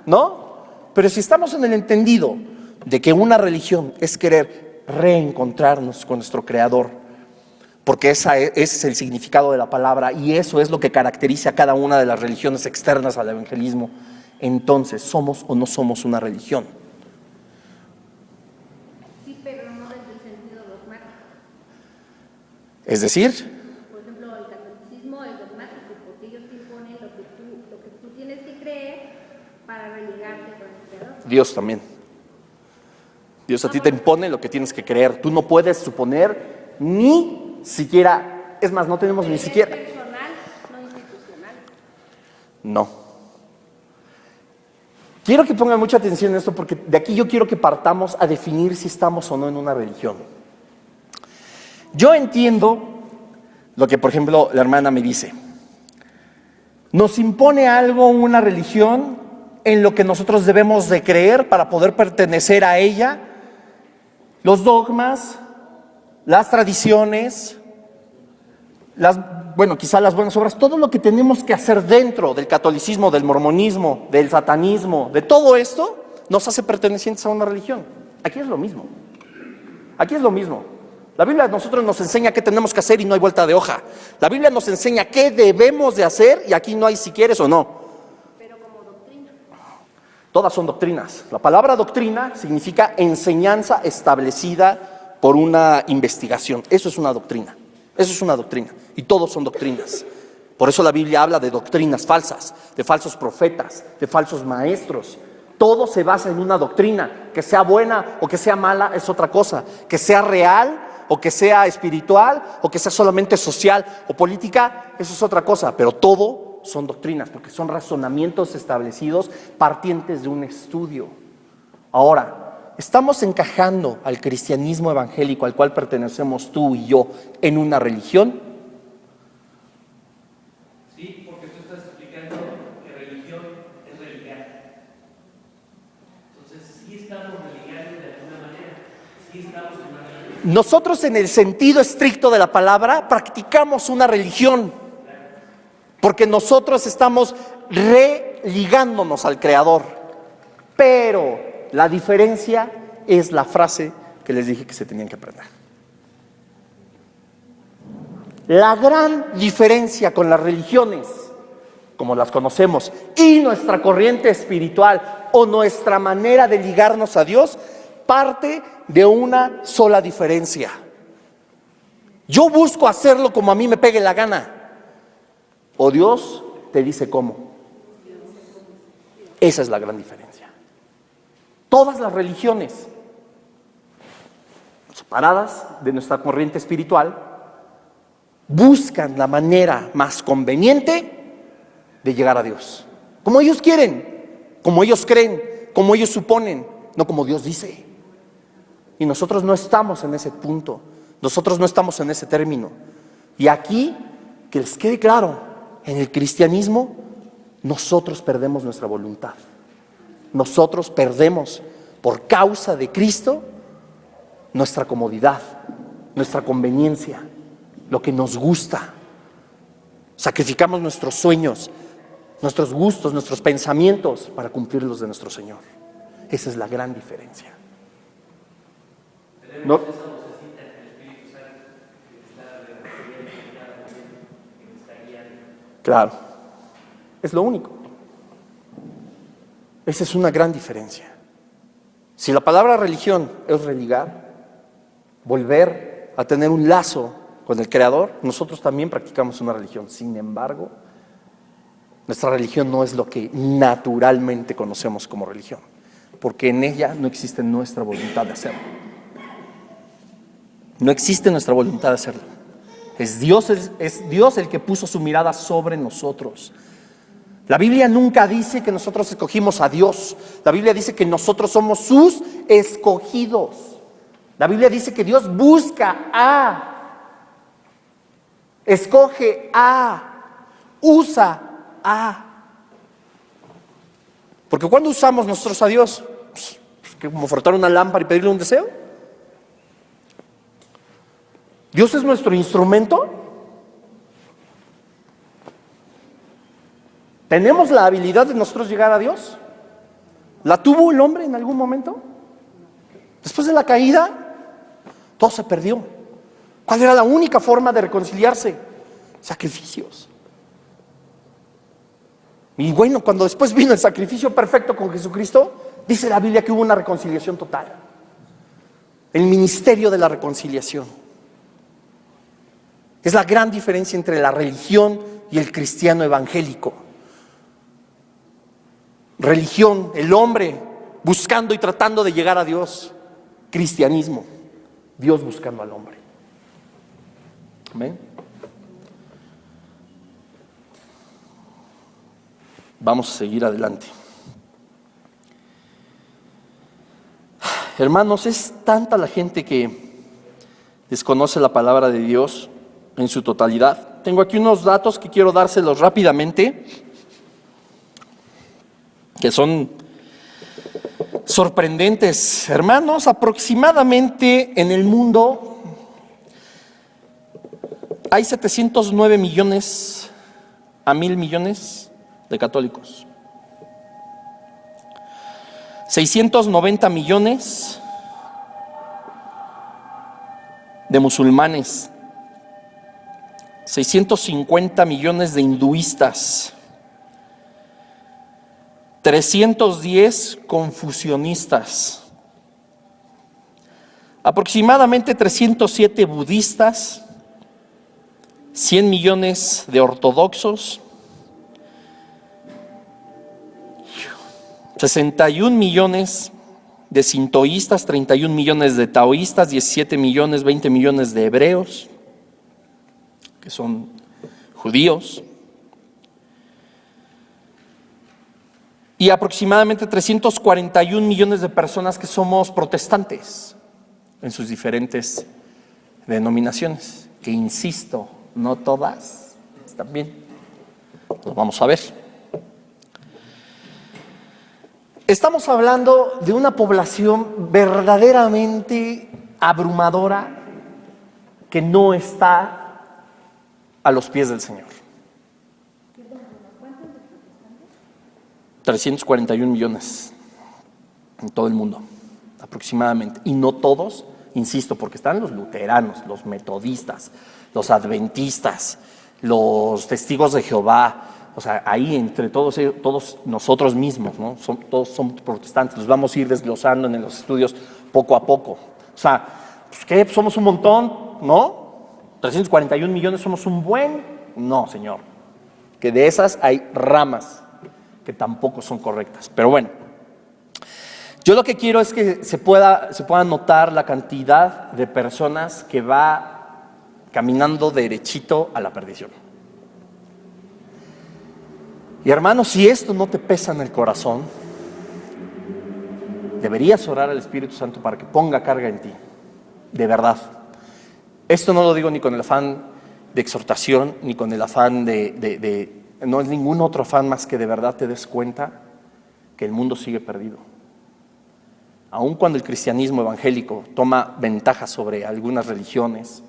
[SPEAKER 1] ¿No? Pero si estamos en el entendido de que una religión es querer reencontrarnos con nuestro Creador, porque ese es el significado de la palabra y eso es lo que caracteriza a cada una de las religiones externas al evangelismo, entonces, ¿somos o no somos una religión? Es decir,
[SPEAKER 2] por ejemplo, el catolicismo es dogmático porque ellos te imponen lo que tú tienes que creer para relegarte con el Creador.
[SPEAKER 1] Dios también. Dios a ti te impone lo que tienes que creer. Tú no puedes suponer ni siquiera, es más, no tenemos ni siquiera.
[SPEAKER 2] ¿Es personal, no institucional?
[SPEAKER 1] No. Quiero que pongan mucha atención en esto porque de aquí yo quiero que partamos a definir si estamos o no en una religión. Yo entiendo lo que, por ejemplo, la hermana me dice. Nos impone algo una religión en lo que nosotros debemos de creer para poder pertenecer a ella. Los dogmas, las tradiciones, quizá las buenas obras, todo lo que tenemos que hacer dentro del catolicismo, del mormonismo, del satanismo, de todo esto, nos hace pertenecientes a una religión. Aquí es lo mismo. Aquí es lo mismo. La Biblia a nosotros nos enseña qué tenemos que hacer y no hay vuelta de hoja. La Biblia nos enseña qué debemos de hacer y aquí no hay si quieres o no.
[SPEAKER 2] Pero como doctrina.
[SPEAKER 1] Todas son doctrinas. La palabra doctrina significa enseñanza establecida por una investigación. Eso es una doctrina. Eso es una doctrina. Y todos son doctrinas. Por eso la Biblia habla de doctrinas falsas, de falsos profetas, de falsos maestros. Todo se basa en una doctrina. Que sea buena o que sea mala es otra cosa. Que sea real o que sea espiritual o que sea solamente social o política, eso es otra cosa. Pero todo son doctrinas porque son razonamientos establecidos partientes de un estudio. Ahora, ¿estamos encajando al cristianismo evangélico al cual pertenecemos tú y yo en una religión?
[SPEAKER 3] Sí, porque tú estás explicando que religión es religar. Entonces, sí estamos religando de alguna manera, sí estamos en una religión.
[SPEAKER 1] Nosotros en el sentido estricto de la palabra practicamos una religión, porque nosotros estamos religándonos al Creador. Pero la diferencia es la frase que les dije que se tenían que aprender. La gran diferencia con las religiones, como las conocemos, y nuestra corriente espiritual o nuestra manera de ligarnos a Dios, parte de una sola diferencia. Yo busco hacerlo como a mí me pegue la gana, o Dios te dice cómo. Esa es la gran diferencia. Todas las religiones, separadas de nuestra corriente espiritual, buscan la manera más conveniente de llegar a Dios, como ellos quieren, como ellos creen, como ellos suponen, no como Dios dice. Y nosotros no estamos en ese punto, nosotros no estamos en ese término. Y aquí, que les quede claro, en el cristianismo, nosotros perdemos nuestra voluntad. Nosotros perdemos, por causa de Cristo, nuestra comodidad, nuestra conveniencia, lo que nos gusta. Sacrificamos nuestros sueños, nuestros gustos, nuestros pensamientos para cumplir los de nuestro Señor. Esa es la gran diferencia. No.
[SPEAKER 3] Eso necesita el Espíritu Santo que está redarguyendo en cada momento, que me está guiando.
[SPEAKER 1] Claro, es lo único. Esa es una gran diferencia. Si la palabra religión es religar, volver a tener un lazo con el Creador, nosotros también practicamos una religión. Sin embargo, nuestra religión no es lo que naturalmente conocemos como religión, porque en ella no existe nuestra voluntad de hacerlo. No existe nuestra voluntad de hacerlo. Es Dios el que puso su mirada sobre nosotros. La Biblia nunca dice que nosotros escogimos a Dios. La Biblia dice que nosotros somos sus escogidos. La Biblia dice que Dios busca escoge usa Porque cuando usamos nosotros a Dios, pues, como frotar una lámpara y pedirle un deseo. Dios es nuestro instrumento. ¿Tenemos la habilidad de nosotros llegar a Dios? ¿La tuvo el hombre en algún momento? Después de la caída, todo se perdió. ¿Cuál era la única forma de reconciliarse? Sacrificios. Y bueno, cuando después vino el sacrificio perfecto con Jesucristo, dice la Biblia que hubo una reconciliación total. El ministerio de la reconciliación. Es la gran diferencia entre la religión y el cristiano evangélico. Religión, el hombre buscando y tratando de llegar a Dios. Cristianismo, Dios buscando al hombre. Amén. Vamos a seguir adelante. Hermanos, es tanta la gente que desconoce la palabra de Dios en su totalidad. Tengo aquí unos datos que quiero dárselos rápidamente, que son sorprendentes. Hermanos, aproximadamente en el mundo hay 709 millones a 1,000 millones de católicos, 690 millones de musulmanes, 650 millones de hinduistas, 310 confucionistas, aproximadamente 307 budistas, 100 millones de ortodoxos, 61 millones de sintoístas, 31 millones de taoístas, 17 millones, 20 millones de hebreos, que son judíos, y aproximadamente 341 millones de personas que somos protestantes en sus diferentes denominaciones, que insisto, no todas están bien. Lo vamos a ver. Estamos hablando de una población verdaderamente abrumadora que no está a los pies del Señor. 341 millones en todo el mundo, aproximadamente. Y no todos, insisto, porque están los luteranos, los metodistas, los adventistas, los testigos de Jehová. O sea, ahí entre todos ellos, todos nosotros mismos, ¿no? Todos somos protestantes, los vamos a ir desglosando en los estudios poco a poco. O sea, pues, ¿qué? ¿Somos un montón? ¿No? 341 millones, ¿somos un buen? No, señor. Que de esas hay ramas que tampoco son correctas. Pero bueno, yo lo que quiero es que se pueda notar la cantidad de personas que va caminando derechito a la perdición. Y hermano, si esto no te pesa en el corazón, deberías orar al Espíritu Santo para que ponga carga en ti, de verdad. Esto no lo digo ni con el afán de exhortación, ni con el afán no es ningún otro afán más que de verdad te des cuenta que el mundo sigue perdido. Aun cuando el cristianismo evangélico toma ventaja sobre algunas religiones,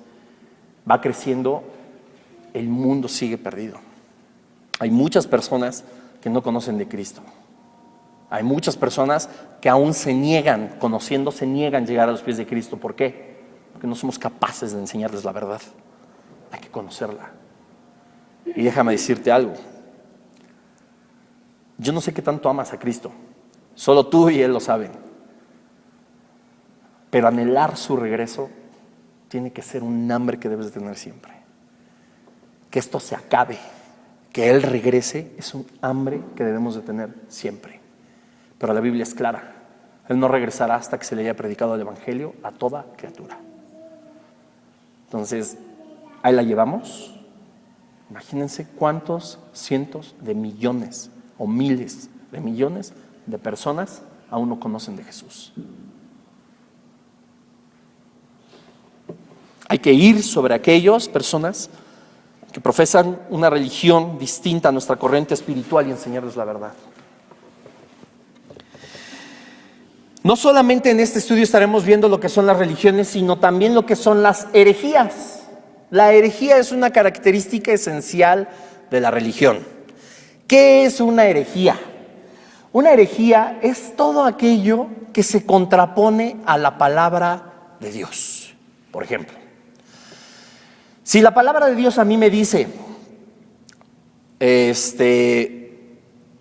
[SPEAKER 1] va creciendo, el mundo sigue perdido. Hay muchas personas que no conocen de Cristo. Hay muchas personas que aún se niegan, conociendo, se niegan a llegar a los pies de Cristo. ¿Por qué? Porque no somos capaces de enseñarles la verdad. Hay que conocerla. Y déjame decirte algo. Yo no sé qué tanto amas a Cristo. Solo tú y Él lo saben. Pero anhelar su regreso tiene que ser un hambre que debes de tener siempre. Que esto se acabe, que Él regrese, es un hambre que debemos de tener siempre. Pero la Biblia es clara. Él no regresará hasta que se le haya predicado el Evangelio a toda criatura. Entonces, ahí la llevamos. Imagínense cuántos cientos de millones o miles de millones de personas aún no conocen de Jesús. Hay que ir sobre aquellas personas que profesan una religión distinta a nuestra corriente espiritual y enseñarles la verdad. No solamente en este estudio estaremos viendo lo que son las religiones, sino también lo que son las herejías. La herejía es una característica esencial de la religión. ¿Qué es una herejía? Una herejía es todo aquello que se contrapone a la palabra de Dios. Por ejemplo, si la palabra de Dios a mí me dice,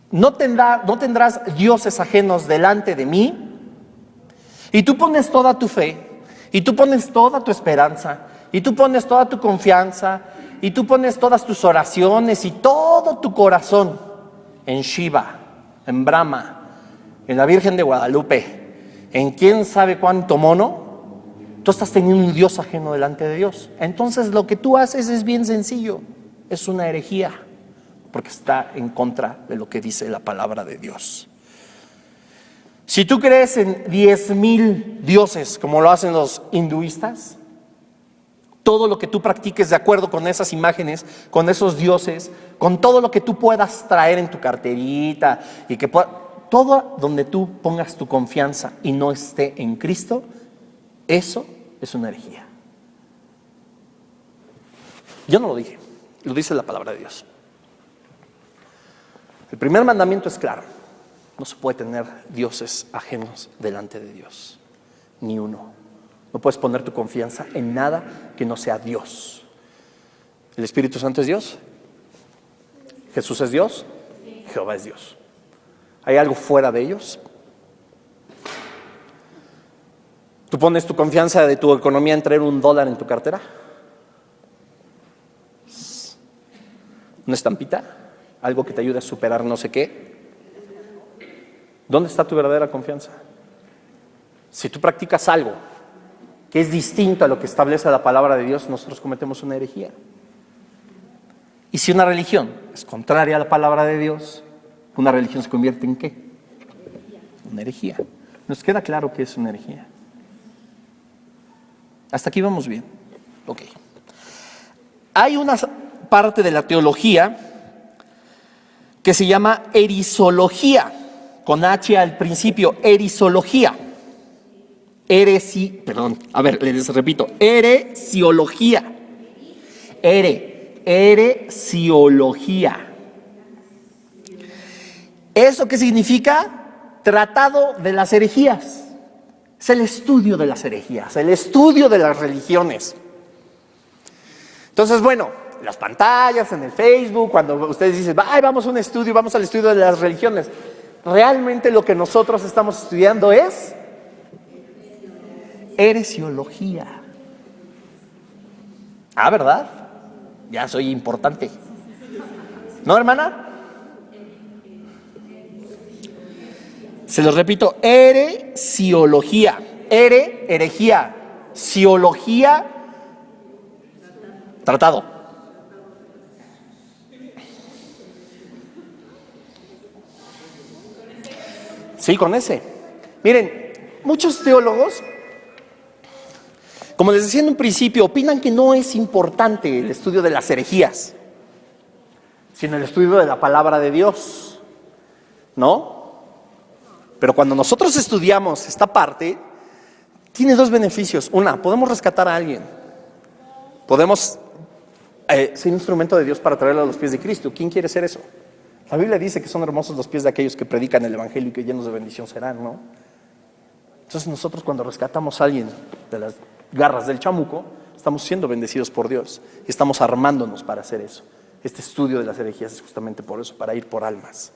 [SPEAKER 1] no tendrás dioses ajenos delante de mí, y tú pones toda tu fe, y tú pones toda tu esperanza, y tú pones toda tu confianza, y tú pones todas tus oraciones y todo tu corazón en Shiva, en Brahma, en la Virgen de Guadalupe, en quién sabe cuánto mono, tú estás teniendo un Dios ajeno delante de Dios. Entonces lo que tú haces es bien sencillo, es una herejía, porque está en contra de lo que dice la palabra de Dios. Si tú crees en 10,000 dioses, como lo hacen los hinduistas, todo lo que tú practiques de acuerdo con esas imágenes, con esos dioses, con todo lo que tú puedas traer en tu carterita, y que todo donde tú pongas tu confianza y no esté en Cristo, eso es una herejía. Yo no lo dije, lo dice la palabra de Dios. El primer mandamiento es claro: no se puede tener dioses ajenos delante de Dios, ni uno. No puedes poner tu confianza en nada que no sea Dios. ¿El Espíritu Santo es Dios? ¿Jesús es Dios? Jehová es Dios. ¿Hay algo fuera de ellos? ¿Tú pones tu confianza de tu economía en traer $1 en tu cartera? ¿Una estampita? ¿Algo que te ayude a superar no sé qué? ¿Dónde está tu verdadera confianza? Si tú practicas algo que es distinto a lo que establece la palabra de Dios, nosotros cometemos una herejía. Y si una religión es contraria a la palabra de Dios, una religión se convierte ¿en qué? Una herejía. ¿Nos queda claro qué es una herejía? Hasta aquí vamos bien. Ok. Hay una parte de la teología que se llama erizología, con H al principio, erizología. Les repito, eresiología. Eresiología. ¿Eso qué significa? Tratado de las herejías. Es el estudio de las herejías, el estudio de las religiones. Entonces, bueno, las pantallas, en el Facebook, cuando ustedes dicen, ay, vamos a un estudio, vamos al estudio de las religiones, realmente lo que nosotros estamos estudiando es eresiología. Ah, ¿verdad? Ya soy importante. ¿No, hermana? Se los repito, eresiología. Herejía. Siología, tratado. Sí, con ese. Miren, muchos teólogos, como les decía en un principio, opinan que no es importante el estudio de las herejías, sino el estudio de la palabra de Dios, ¿no? Pero cuando nosotros estudiamos esta parte, tiene dos beneficios. Una, podemos rescatar a alguien. Podemos ser instrumento de Dios para traerlo a los pies de Cristo. ¿Quién quiere ser eso? La Biblia dice que son hermosos los pies de aquellos que predican el evangelio y que llenos de bendición serán, ¿no? Entonces nosotros cuando rescatamos a alguien de las garras del chamuco, estamos siendo bendecidos por Dios y estamos armándonos para hacer eso. Este estudio de las herejías es justamente por eso, para ir por almas.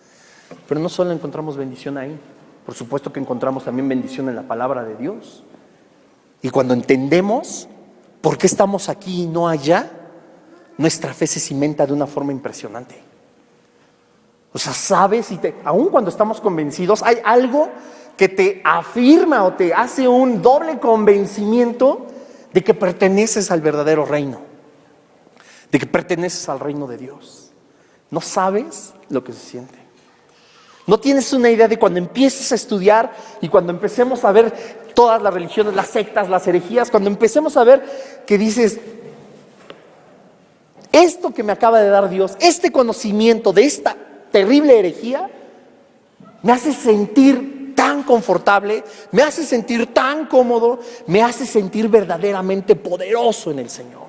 [SPEAKER 1] Pero no solo encontramos bendición ahí, por supuesto que encontramos también bendición en la palabra de Dios. Y cuando entendemos por qué estamos aquí y no allá, nuestra fe se cimenta de una forma impresionante. O sea, sabes, aun cuando estamos convencidos, hay algo que te afirma o te hace un doble convencimiento de que perteneces al verdadero reino, de que perteneces al reino de Dios. No sabes lo que se siente. No tienes una idea de cuando empieces a estudiar y cuando empecemos a ver todas las religiones, las sectas, las herejías, cuando empecemos a ver que dices, esto que me acaba de dar Dios, este conocimiento de esta terrible herejía, me hace sentir tan confortable, me hace sentir tan cómodo, me hace sentir verdaderamente poderoso en el Señor.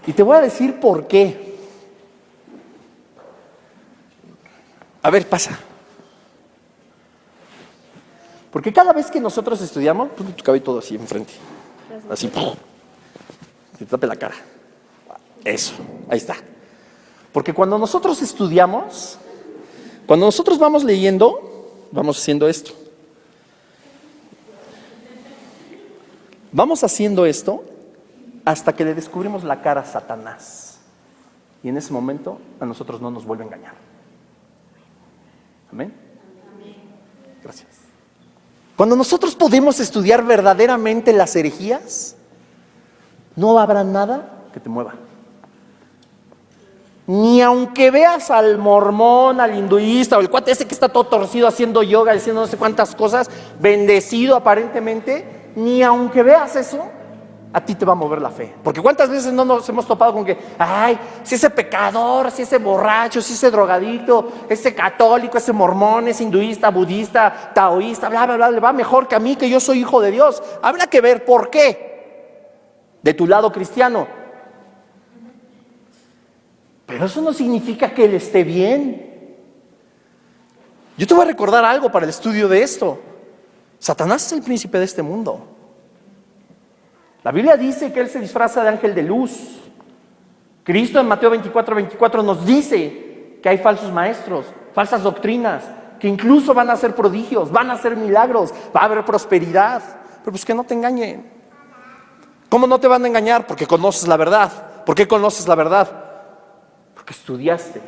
[SPEAKER 1] Y te voy a decir por qué. A ver, pasa. Porque cada vez que nosotros estudiamos, pon tu cabello todo así enfrente. Así, te tape la cara. Eso, ahí está. Porque cuando nosotros estudiamos, cuando nosotros vamos leyendo, vamos haciendo esto. Vamos haciendo esto hasta que le descubrimos la cara a Satanás. Y en ese momento a nosotros no nos vuelve a engañar. Amén. Gracias. Cuando nosotros podemos estudiar verdaderamente las herejías, no habrá nada que te mueva. Ni aunque veas al mormón, al hinduista o el cuate ese que está todo torcido haciendo yoga, haciendo no sé cuántas cosas, bendecido aparentemente, ni aunque veas eso, a ti te va a mover la fe. Porque cuántas veces no nos hemos topado con que, ay, si ese pecador, si ese borracho, si ese drogadicto, ese católico, ese mormón, ese hinduista, budista, taoísta, bla, bla, bla, le va mejor que a mí, que yo soy hijo de Dios. Habrá que ver por qué de tu lado cristiano. Pero eso no significa que él esté bien. Yo te voy a recordar algo para el estudio de esto. Satanás es el príncipe de este mundo. La Biblia dice que él se disfraza de ángel de luz. Cristo en Mateo 24:24 nos dice que hay falsos maestros, falsas doctrinas, que incluso van a hacer prodigios, van a hacer milagros, va a haber prosperidad. Pero pues que no te engañen. ¿Cómo no te van a engañar? Porque conoces la verdad. ¿Por qué conoces la verdad? Porque estudiaste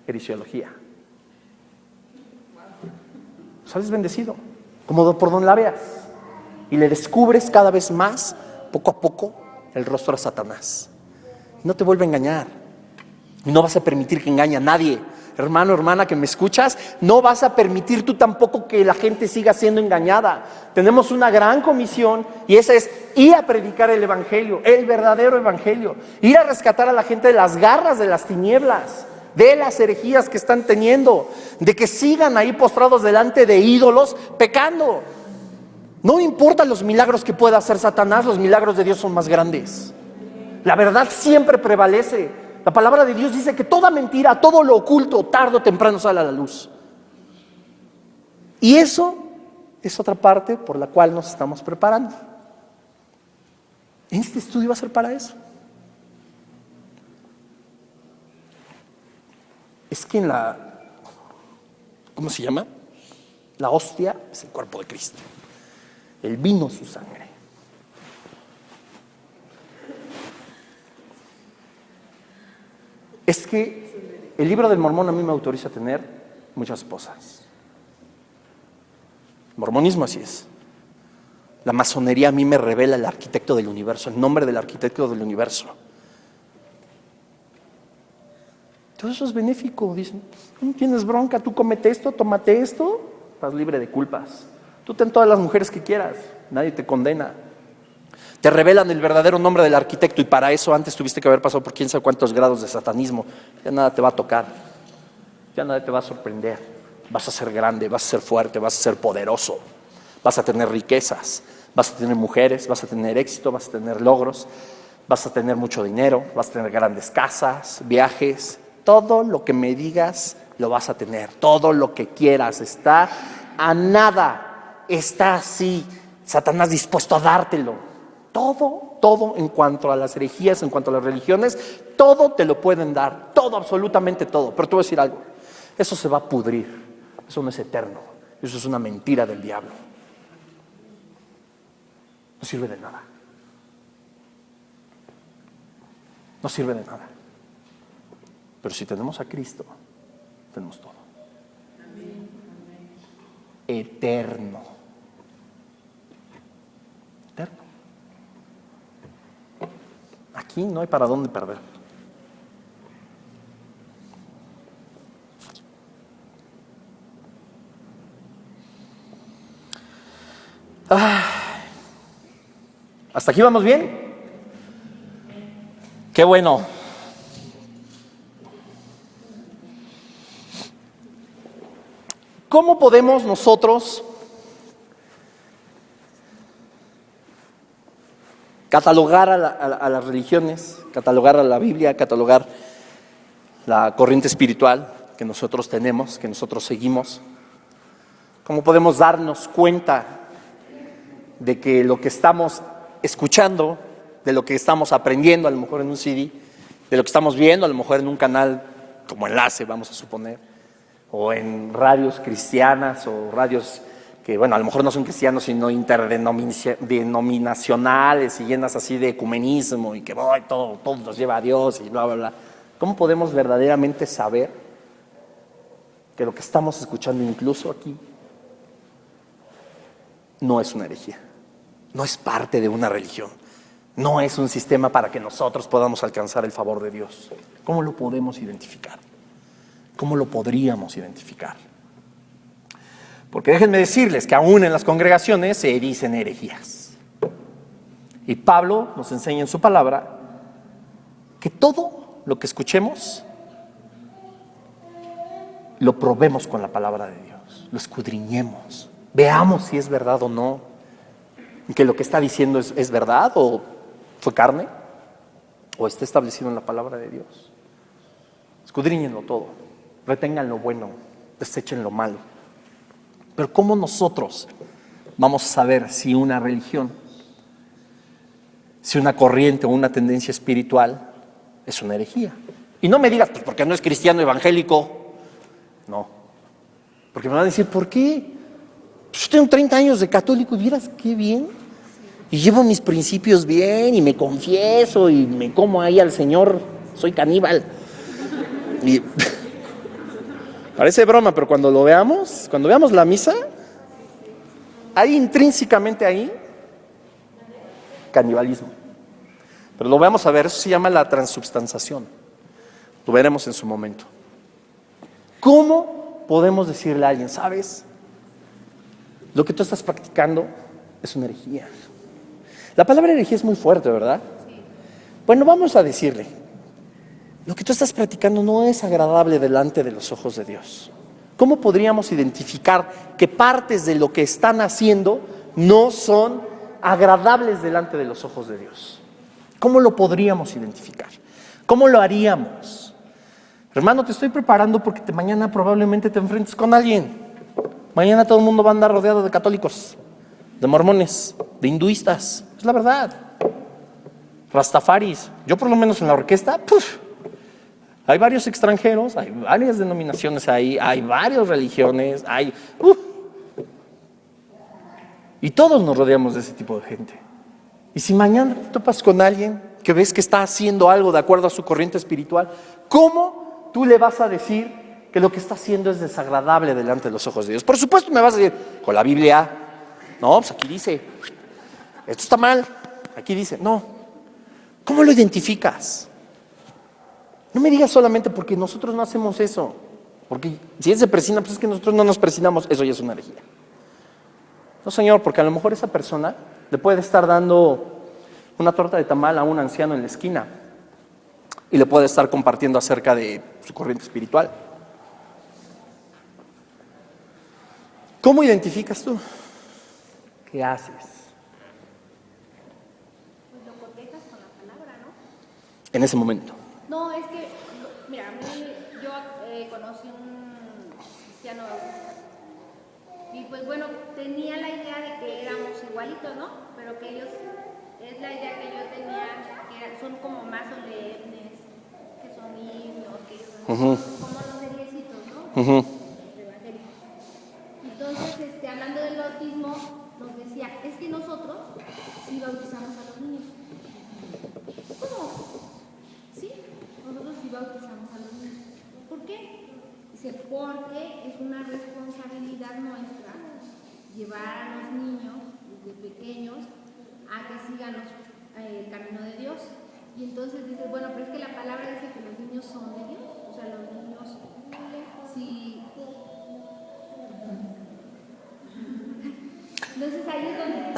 [SPEAKER 1] heresiología. Sales bendecido, como por donde la veas. Y le descubres cada vez más, poco a poco, el rostro a Satanás. No te vuelve a engañar. Y no vas a permitir que engañe a nadie. Hermano, hermana, que me escuchas, no vas a permitir tú tampoco que la gente siga siendo engañada. Tenemos una gran comisión y esa es ir a predicar el evangelio, el verdadero evangelio. Ir a rescatar a la gente de las garras de las tinieblas, de las herejías que están teniendo, de que sigan ahí postrados delante de ídolos pecando. No importa los milagros que pueda hacer Satanás, los milagros de Dios son más grandes. La verdad siempre prevalece. La palabra de Dios dice que toda mentira, todo lo oculto, tarde o temprano sale a la luz. Y eso es otra parte por la cual nos estamos preparando. Este estudio va a ser para eso. Es que en la, ¿cómo se llama? La hostia es el cuerpo de Cristo. El vino, su sangre. Es que el libro del Mormón a mí me autoriza a tener muchas esposas. El mormonismo así es. La masonería a mí me revela el arquitecto del universo, el nombre del arquitecto del universo. Todo eso es benéfico. Dicen, no tienes bronca, tú comete esto, tómate esto, estás libre de culpas. Tú ten todas las mujeres que quieras, nadie te condena. Te revelan el verdadero nombre del arquitecto y para eso antes tuviste que haber pasado por quién sabe cuántos grados de satanismo. Ya nada te va a tocar, ya nada te va a sorprender. Vas a ser grande, vas a ser fuerte, vas a ser poderoso, vas a tener riquezas, vas a tener mujeres, vas a tener éxito, vas a tener logros, vas a tener mucho dinero, vas a tener grandes casas, viajes, Todo lo que me digas lo vas a tener. Todo lo que quieras está a nada. Está así, Satanás dispuesto a dártelo. Todo en cuanto a las herejías, en cuanto a las religiones, todo te lo pueden dar. Todo, absolutamente todo. Pero te voy a decir algo. Eso se va a pudrir. Eso no es eterno. Eso es una mentira del diablo. No sirve de nada. No sirve de nada. Pero si tenemos a Cristo, tenemos todo. Eterno. Eterno. Aquí no hay para dónde perder. ¿Hasta aquí vamos bien? Qué bueno. ¿Cómo podemos nosotros catalogar a las religiones, catalogar a la Biblia, catalogar la corriente espiritual que nosotros tenemos, que nosotros seguimos? ¿Cómo podemos darnos cuenta de que lo que estamos escuchando, de lo que estamos aprendiendo a lo mejor en un CD, de lo que estamos viendo a lo mejor en un canal como Enlace, vamos a suponer, o en radios cristianas o radios que, bueno, a lo mejor no son cristianos sino interdenominacionales y llenas así de ecumenismo y que todo nos lleva a Dios y bla, bla, bla? ¿Cómo podemos verdaderamente saber que lo que estamos escuchando incluso aquí no es una herejía? No es parte de una religión. No es un sistema para que nosotros podamos alcanzar el favor de Dios. ¿Cómo lo podemos identificar? ¿Cómo lo podríamos identificar? Porque déjenme decirles que aún en las congregaciones se dicen herejías. Y Pablo nos enseña en su palabra que todo lo que escuchemos lo probemos con la palabra de Dios, lo escudriñemos, veamos si es verdad o no, que lo que está diciendo es verdad o fue carne o está establecido en la palabra de Dios. Escudriñenlo todo, retengan lo bueno, desechen lo malo. Pero ¿cómo nosotros vamos a saber si una religión, si una corriente o una tendencia espiritual es una herejía? Y no me digas, pues porque no es cristiano evangélico. No, porque me van a decir, ¿por qué? Pues yo tengo 30 años de católico y vieras qué bien. Y llevo mis principios bien y me confieso y me como ahí al Señor, soy caníbal. Y parece broma, pero cuando veamos la misa, hay intrínsecamente ahí canibalismo. Pero lo vamos a ver, eso se llama la transubstanciación. Lo veremos en su momento. ¿Cómo podemos decirle a alguien, sabes, lo que tú estás practicando es una herejía? La palabra herejía es muy fuerte, ¿verdad? Bueno, vamos a decirle, lo que tú estás practicando no es agradable delante de los ojos de Dios. ¿Cómo podríamos identificar que partes de lo que están haciendo no son agradables delante de los ojos de Dios? ¿Cómo lo podríamos identificar? ¿Cómo lo haríamos? Hermano, te estoy preparando porque mañana probablemente te enfrentes con alguien. Mañana todo el mundo va a andar rodeado de católicos, de mormones, de hinduistas. Es la verdad. Rastafaris. Yo por lo menos en la orquesta, hay varios extranjeros, hay varias denominaciones ahí, hay varias religiones, y todos nos rodeamos de ese tipo de gente. Y si mañana te topas con alguien que ves que está haciendo algo de acuerdo a su corriente espiritual, ¿cómo tú le vas a decir que lo que está haciendo es desagradable delante de los ojos de Dios? Por supuesto me vas a decir, con la Biblia, no, pues aquí dice, esto está mal, aquí dice, no. ¿Cómo lo identificas? No me digas solamente porque nosotros no hacemos eso, porque si él se persina, pues es que nosotros no nos persinamos, eso ya es una herejía. No, señor, porque a lo mejor esa persona le puede estar dando una torta de tamal a un anciano en la esquina y le puede estar compartiendo acerca de su corriente espiritual. ¿Cómo identificas tú? ¿Qué haces?
[SPEAKER 2] Pues lo cotejas con la palabra, ¿no?
[SPEAKER 1] En ese momento.
[SPEAKER 2] No, es que, mira, a mí conocí un cristiano y pues bueno, tenía la idea de que éramos igualitos, ¿no? Pero que ellos, es la idea que yo tenía, que son como más solemnes, que son himnos, que ellos son como los seriecitos, ¿no? Los evangélicos. Entonces, hablando del bautismo, nos decía, es que nosotros sí bautizamos a los niños. ¿Cómo? Sí, nosotros sí bautizamos a los niños. ¿Por qué? Dice, porque es una responsabilidad nuestra llevar a los niños desde pequeños a que sigan el camino de Dios. Y entonces dice, bueno, pero es que la palabra dice que los niños son de Dios. O sea, los niños, sí. Entonces ahí es donde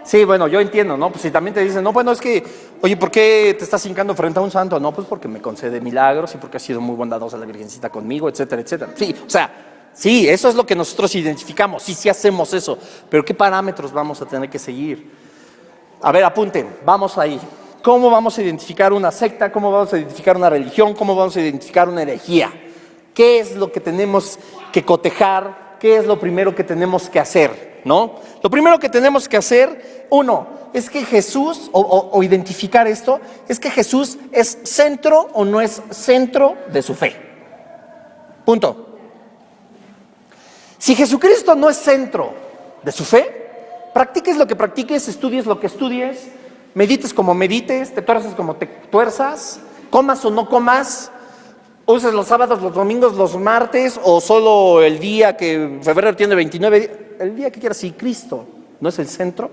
[SPEAKER 1] Sí, bueno, yo entiendo, ¿no? Pues si también te dicen, no, bueno, es que, oye, ¿por qué te estás hincando frente a un santo? No, pues porque me concede milagros y porque ha sido muy bondadosa la Virgencita conmigo, etcétera, etcétera. Sí, o sea, sí, eso es lo que nosotros identificamos, sí hacemos eso, pero ¿qué parámetros vamos a tener que seguir? A ver, apunten, vamos ahí. ¿Cómo vamos a identificar una secta? ¿Cómo vamos a identificar una religión? ¿Cómo vamos a identificar una herejía? ¿Qué es lo que tenemos que cotejar? ¿Qué es lo primero que tenemos que hacer? ¿No? Lo primero que tenemos que hacer, uno, es que Jesús, o identificar esto, es que Jesús es centro o no es centro de su fe. Punto. Si Jesucristo no es centro de su fe, practiques lo que practiques, estudies lo que estudies, medites como medites, te tuerzas como te tuerzas, comas o no comas, uses los sábados, los domingos, los martes o solo el día que febrero tiene 29 días, el día que quieras. Si Cristo no es el centro,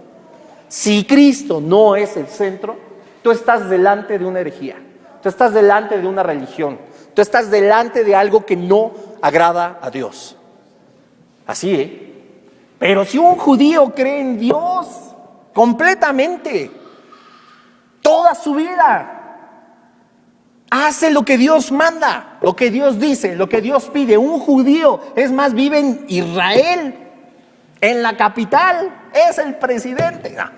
[SPEAKER 1] si Cristo no es el centro, tú estás delante de una herejía, tú estás delante de una religión, tú estás delante de algo que no agrada a Dios. Así, ¿eh? Pero si un judío cree en Dios completamente, toda su vida, hace lo que Dios manda, lo que Dios dice, lo que Dios pide. Un judío, es más, vive en Israel, en la capital, es el presidente. No.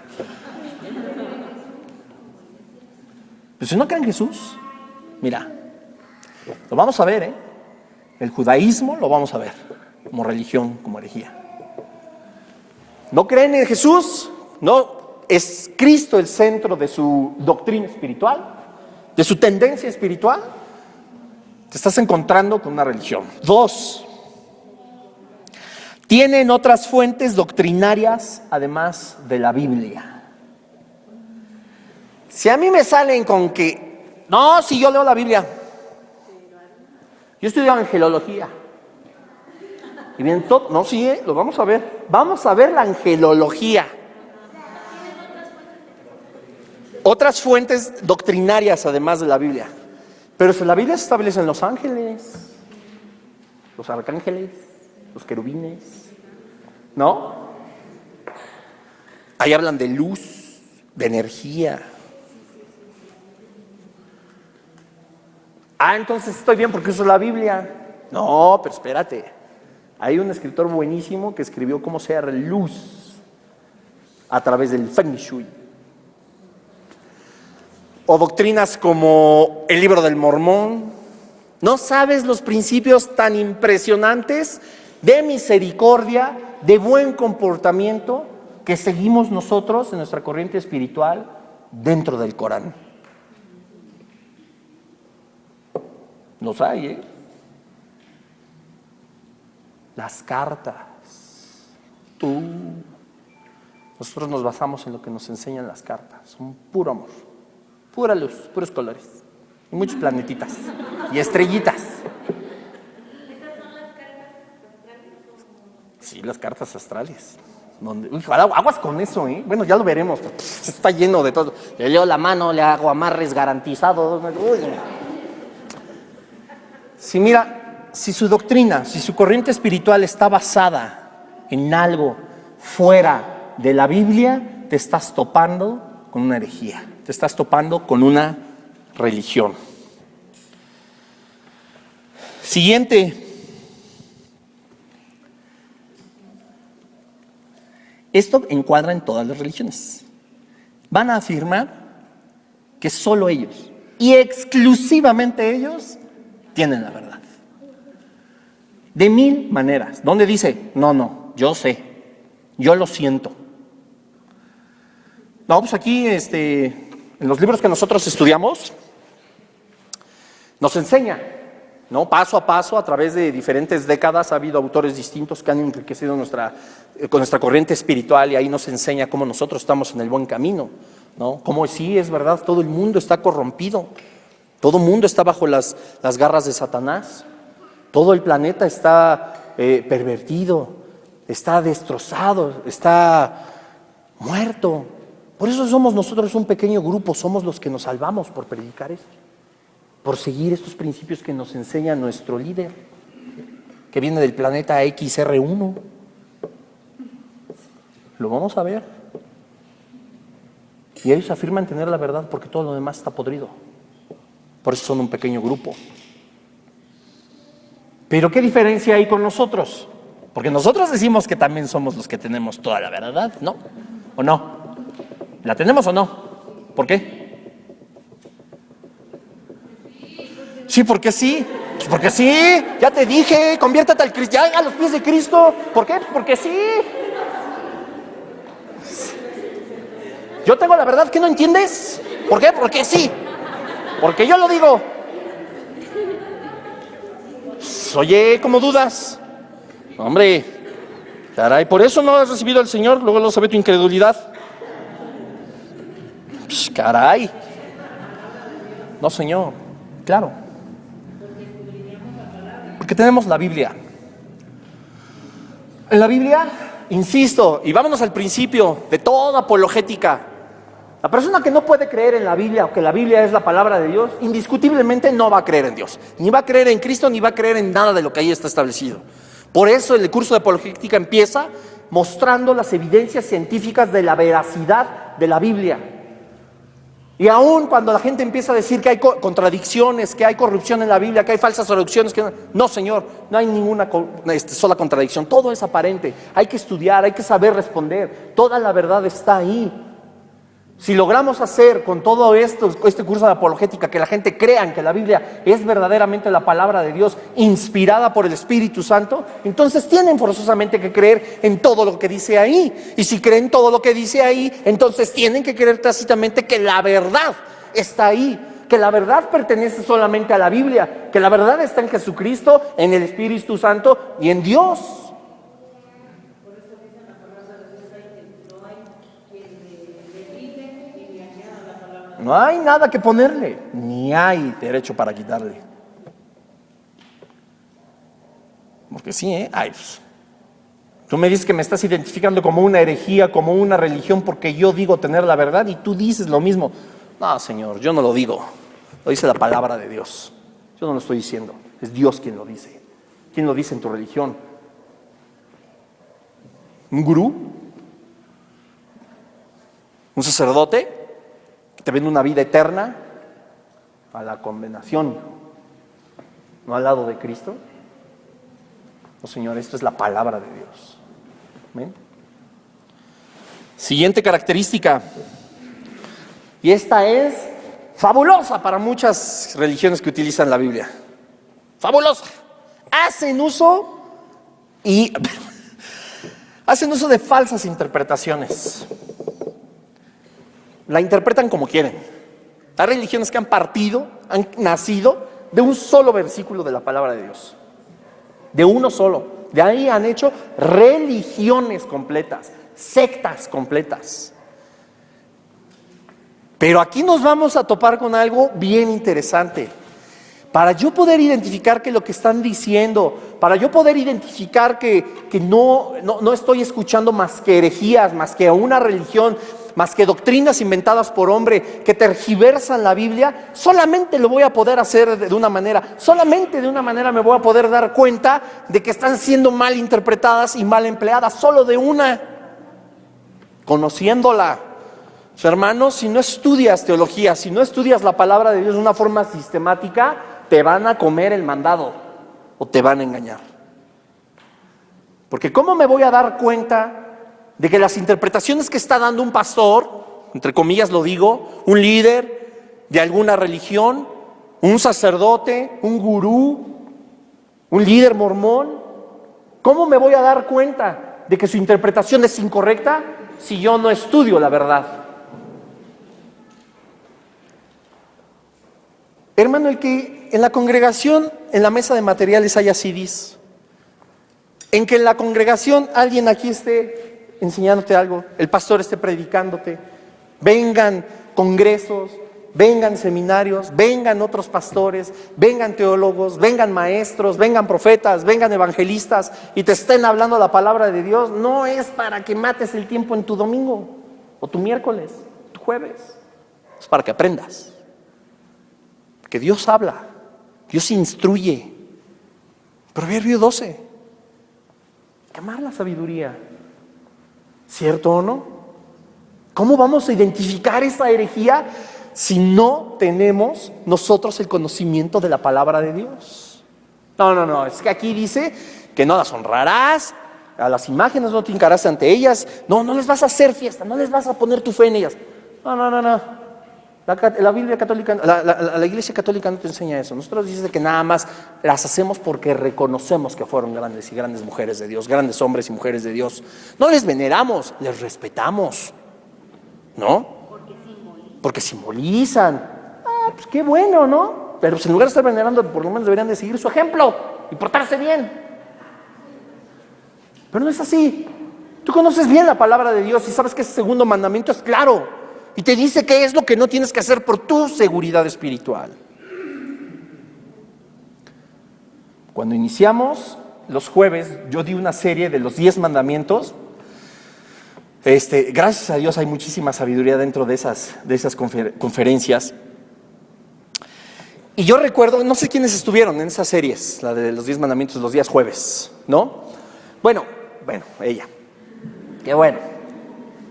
[SPEAKER 1] Pero si no creen en Jesús, mira, lo vamos a ver, ¿eh? El judaísmo lo vamos a ver como religión, como herejía. ¿No creen en Jesús? ¿No es Cristo el centro de su doctrina espiritual? ¿De su tendencia espiritual? Te estás encontrando con una religión. 2, tienen otras fuentes doctrinarias además de la Biblia. Si a mí me salen con que, no, si yo leo la Biblia, yo estudio angelología, y bien todo, no, sí, lo vamos a ver. Vamos a ver la angelología. Otras fuentes doctrinarias además de la Biblia. Pero si la Biblia se establece en los ángeles, los arcángeles, los querubines, ¿no? Ahí hablan de luz, de energía. Ah, entonces estoy bien porque uso la Biblia. No, pero espérate. Hay un escritor buenísimo que escribió cómo ser luz a través del Feng Shui. O doctrinas como el Libro del Mormón. ¿No sabes los principios tan impresionantes de misericordia, de buen comportamiento que seguimos nosotros en nuestra corriente espiritual dentro del Corán? Los hay, ¿eh? Las cartas. Nosotros nos basamos en lo que nos enseñan las cartas. Son puro amor, pura luz, puros colores. Y muchos planetitas y estrellitas.
[SPEAKER 2] ¿Estas son las cartas astrales?
[SPEAKER 1] Sí, las cartas astrales. Aguas con eso, ¿eh? Bueno, ya lo veremos. Está lleno de todo. Le leo la mano, le hago amarres garantizados. Sí, mira. Si su doctrina, si su corriente espiritual está basada en algo fuera de la Biblia, te estás topando con una herejía, te estás topando con una religión. Siguiente. Esto encuadra en todas las religiones. Van a afirmar que solo ellos, y exclusivamente ellos, tienen la verdad. De 1000 maneras. ¿Dónde dice? No, yo sé, yo lo siento. No, pues aquí, en los libros que nosotros estudiamos, nos enseña, ¿no? Paso a paso, a través de diferentes décadas, ha habido autores distintos que han enriquecido con nuestra corriente espiritual, y ahí nos enseña cómo nosotros estamos en el buen camino, ¿no? Cómo sí, es verdad, todo el mundo está corrompido, todo el mundo está bajo las garras de Satanás, todo el planeta está pervertido, está destrozado, está muerto. Por eso somos nosotros un pequeño grupo, somos los que nos salvamos por predicar esto, por seguir estos principios que nos enseña nuestro líder, que viene del planeta XR1. Lo vamos a ver. Y ellos afirman tener la verdad porque todo lo demás está podrido. Por eso son un pequeño grupo. Pero ¿qué diferencia hay con nosotros? Porque nosotros decimos que también somos los que tenemos toda la verdad, ¿no? ¿O no? ¿La tenemos o no? ¿Por qué? Sí, porque sí. Pues porque sí. Ya te dije, conviértete al Cristo, ya a los pies de Cristo. ¿Por qué? Pues porque sí. Yo tengo la verdad que no entiendes. ¿Por qué? Porque sí. Porque yo lo digo. Oye, ¿cómo dudas? Hombre, caray, por eso no has recibido al Señor, luego lo sabe tu incredulidad. Pues, caray. No, Señor, claro. Porque tenemos la Biblia. En la Biblia, insisto, y vámonos al principio de toda apologética. La persona que no puede creer en la Biblia o que la Biblia es la palabra de Dios, indiscutiblemente no va a creer en Dios. Ni va a creer en Cristo, ni va a creer en nada de lo que ahí está establecido. Por eso el curso de apologética empieza mostrando las evidencias científicas de la veracidad de la Biblia. Y aún cuando la gente empieza a decir que hay contradicciones, que hay corrupción en la Biblia, que hay falsas traducciones, no, Señor, no hay ninguna sola contradicción. Todo es aparente. Hay que estudiar, hay que saber responder. Toda la verdad está ahí. Si logramos hacer con todo esto, este curso de apologética, que la gente crea que la Biblia es verdaderamente la palabra de Dios inspirada por el Espíritu Santo, entonces tienen forzosamente que creer en todo lo que dice ahí. Y si creen todo lo que dice ahí, entonces tienen que creer tácitamente que la verdad está ahí, que la verdad pertenece solamente a la Biblia, que la verdad está en Jesucristo, en el Espíritu Santo y en Dios. No hay nada que ponerle, ni hay derecho para quitarle. Porque sí, ay, pues, tú me dices que me estás identificando como una herejía, como una religión, porque yo digo tener la verdad y tú dices lo mismo. No, Señor, yo no lo digo. Lo dice la palabra de Dios. Yo no lo estoy diciendo. Es Dios quien lo dice. ¿Quién lo dice en tu religión? ¿Un gurú? ¿Un sacerdote? Te vende una vida eterna a la condenación, no al lado de Cristo. No, Señor, esto es la palabra de Dios. ¿Ven? Siguiente característica, y esta es fabulosa para muchas religiones que utilizan la Biblia. Fabulosa. Hacen uso de falsas interpretaciones. La interpretan como quieren. Hay religiones que han nacido de un solo versículo de la palabra de Dios. De uno solo. De ahí han hecho religiones completas, sectas completas. Pero aquí nos vamos a topar con algo bien interesante. Para yo poder identificar que lo que están diciendo, para yo poder identificar que no estoy escuchando más que herejías, más que una religión, más que doctrinas inventadas por hombre que tergiversan la Biblia, solamente lo voy a poder hacer de una manera, solamente de una manera me voy a poder dar cuenta de que están siendo mal interpretadas y mal empleadas, solo de una, conociéndola. Hermanos, si no estudias teología, si no estudias la palabra de Dios de una forma sistemática, te van a comer el mandado o te van a engañar. Porque ¿cómo me voy a dar cuenta de que las interpretaciones que está dando un pastor, entre comillas lo digo, un líder de alguna religión, un sacerdote, un gurú, un líder mormón, ¿Cómo me voy a dar cuenta de que su interpretación es incorrecta si yo no estudio la verdad? Hermano, el que en la congregación, en la mesa de materiales haya CDs, en que en la congregación alguien aquí esté enseñándote algo, el pastor esté predicándote, vengan congresos, vengan seminarios, vengan otros pastores, vengan teólogos, vengan maestros, vengan profetas, vengan evangelistas y te estén hablando la palabra de Dios, no es para que mates el tiempo en tu domingo o tu miércoles, tu jueves, es para que aprendas. Que Dios habla, Dios instruye. Proverbio 12. Amar la sabiduría. ¿Cierto o no? ¿Cómo vamos a identificar esa herejía si no tenemos nosotros el conocimiento de la palabra de Dios? No, es que aquí dice que no las honrarás, a las imágenes no te hincarás ante ellas, no les vas a hacer fiesta, no les vas a poner tu fe en ellas. No. La Biblia católica, la Iglesia católica no te enseña eso. Nosotros dice que nada más las hacemos porque reconocemos que fueron grandes y grandes mujeres de Dios, grandes hombres y mujeres de Dios. No les veneramos, les respetamos, ¿no? Porque simbolizan. Pues qué bueno, ¿no? Pero pues en lugar de estar venerando, por lo menos deberían de seguir su ejemplo y portarse bien. Pero no es así. Tú conoces bien la palabra de Dios y sabes que ese segundo mandamiento es claro. Y te dice qué es lo que no tienes que hacer por tu seguridad espiritual. Cuando iniciamos los jueves, yo di una serie de los 10 mandamientos. Gracias a Dios hay muchísima sabiduría dentro de esas conferencias. Y yo recuerdo, no sé quiénes estuvieron en esas series, la de los 10 mandamientos los días jueves, ¿no? Bueno, ella. Qué bueno.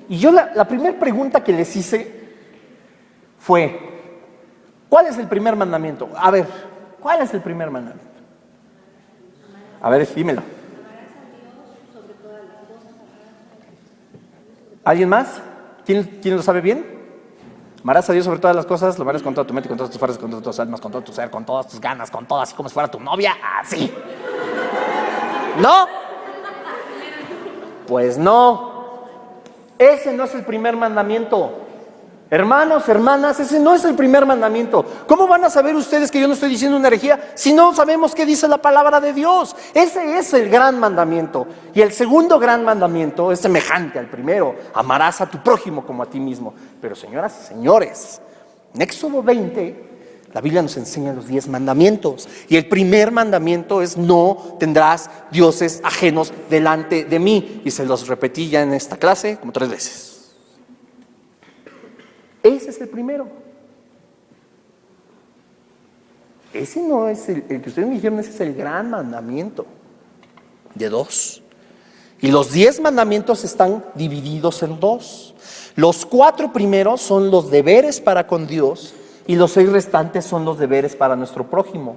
[SPEAKER 1] Y yo la primera pregunta que les hice fue, ¿cuál es el primer mandamiento? A ver, ¿cuál es el primer mandamiento? A ver, dímelo. ¿Alguien más? ¿Quién lo sabe bien? Amarás a Dios sobre todas las cosas, lo amarás con toda tu mente, con todas tus fuerzas, con todas tus almas, con todo tu ser, con todas tus ganas, con todo, así como si fuera tu novia, así. ¿No? Pues no. Ese no es el primer mandamiento. Hermanos, hermanas, ese no es el primer mandamiento. ¿Cómo van a saber ustedes que yo no estoy diciendo una herejía si no sabemos qué dice la palabra de Dios? Ese es el gran mandamiento. Y el segundo gran mandamiento es semejante al primero. Amarás a tu prójimo como a ti mismo. Pero señoras y señores, en Éxodo 20, la Biblia nos enseña los 10 mandamientos. Y el primer mandamiento es: no tendrás dioses ajenos delante de mí. Y se los repetí ya en esta clase como 3 veces. Ese es el primero. Ese no es el que ustedes me dijeron, ese es el gran mandamiento de 2. Y los 10 mandamientos están divididos en 2. Los 4 primeros son los deberes para con Dios y los 6 restantes son los deberes para nuestro prójimo.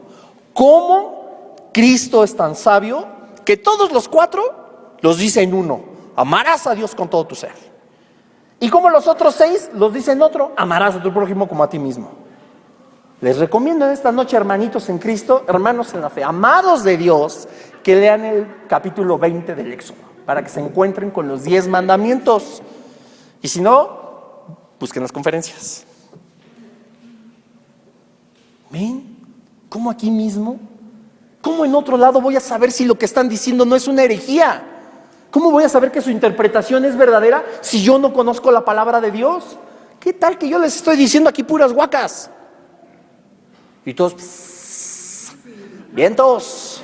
[SPEAKER 1] ¿Cómo Cristo es tan sabio que todos los 4 los dice en uno? Amarás a Dios con todo tu ser. Y como los otros 6 los dice en otro: amarás a tu prójimo como a ti mismo. Les recomiendo en esta noche, hermanitos en Cristo, hermanos en la fe, amados de Dios, que lean el capítulo 20 del Éxodo, para que se encuentren con los 10 mandamientos. Y si no, busquen las conferencias. ¿Ven? ¿Cómo aquí mismo? ¿Cómo en otro lado voy a saber si lo que están diciendo no es una herejía? ¿Cómo voy a saber que su interpretación es verdadera si yo no conozco la palabra de Dios? ¿Qué tal que yo les estoy diciendo aquí puras guacas? Y todos, vientos.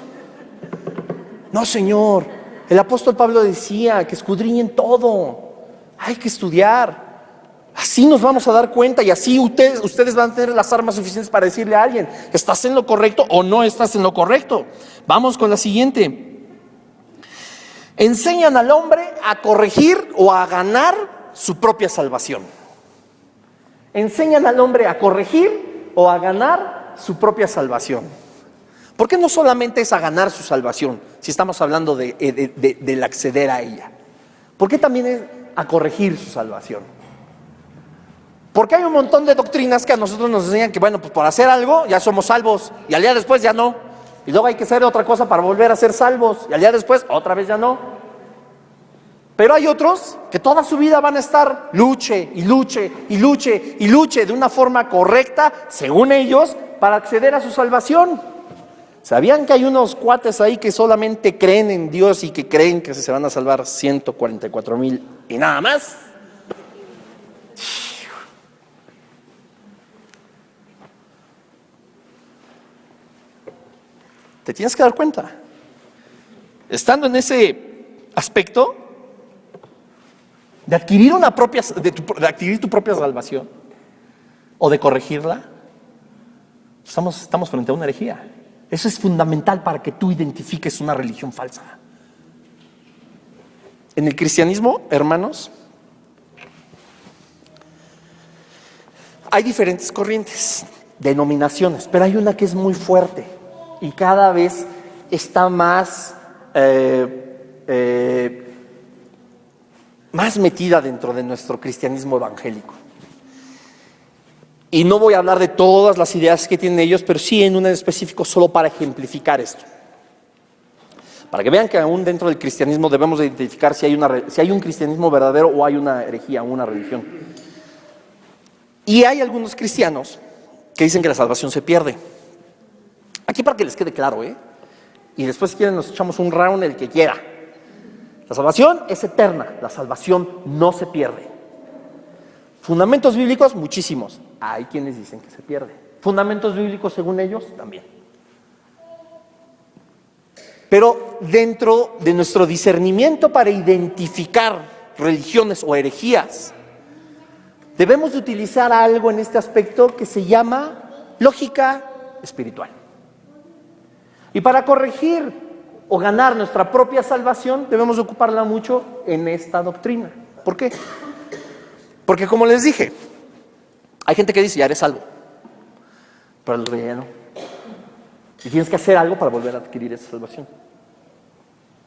[SPEAKER 1] No, Señor. El apóstol Pablo decía que escudriñen todo. Hay que estudiar. Así nos vamos a dar cuenta y así ustedes van a tener las armas suficientes para decirle a alguien: ¿estás en lo correcto o no estás en lo correcto? Vamos con la siguiente. Enseñan al hombre a corregir o a ganar su propia salvación. Enseñan al hombre a corregir o a ganar su propia salvación. ¿Por qué no solamente es a ganar su salvación, si estamos hablando del acceder a ella? ¿Por qué también es a corregir su salvación? Porque hay un montón de doctrinas que a nosotros nos enseñan que, bueno, pues por hacer algo ya somos salvos y al día después ya no. Y luego hay que hacer otra cosa para volver a ser salvos. Y al día después, otra vez ya no. Pero hay otros que toda su vida van a estar luche y luche y luche y luche de una forma correcta, según ellos, para acceder a su salvación. ¿Sabían que hay unos cuates ahí que solamente creen en Dios y que creen que se van a salvar 144,000 y nada más? Te tienes que dar cuenta. Estando en ese aspecto de adquirir de adquirir tu propia salvación o de corregirla, estamos frente a una herejía. Eso es fundamental para que tú identifiques una religión falsa. En el cristianismo, hermanos, hay diferentes corrientes, denominaciones, pero hay una que es muy fuerte y cada vez está más metida dentro de nuestro cristianismo evangélico. Y no voy a hablar de todas las ideas que tienen ellos, pero sí en un específico solo para ejemplificar esto. Para que vean que aún dentro del cristianismo debemos de identificar si hay un cristianismo verdadero o hay una herejía o una religión. Y hay algunos cristianos que dicen que la salvación se pierde. Aquí para que les quede claro, y después si quieren nos echamos un round el que quiera. La salvación es eterna, la salvación no se pierde. Fundamentos bíblicos, muchísimos. Hay quienes dicen que se pierde. Fundamentos bíblicos, según ellos, también. Pero dentro de nuestro discernimiento para identificar religiones o herejías, debemos de utilizar algo en este aspecto que se llama lógica espiritual. Y para corregir o ganar nuestra propia salvación, debemos de ocuparla mucho en esta doctrina. ¿Por qué? Porque como les dije, hay gente que dice, ya eres salvo, pero el otro día ya no. Y tienes que hacer algo para volver a adquirir esa salvación.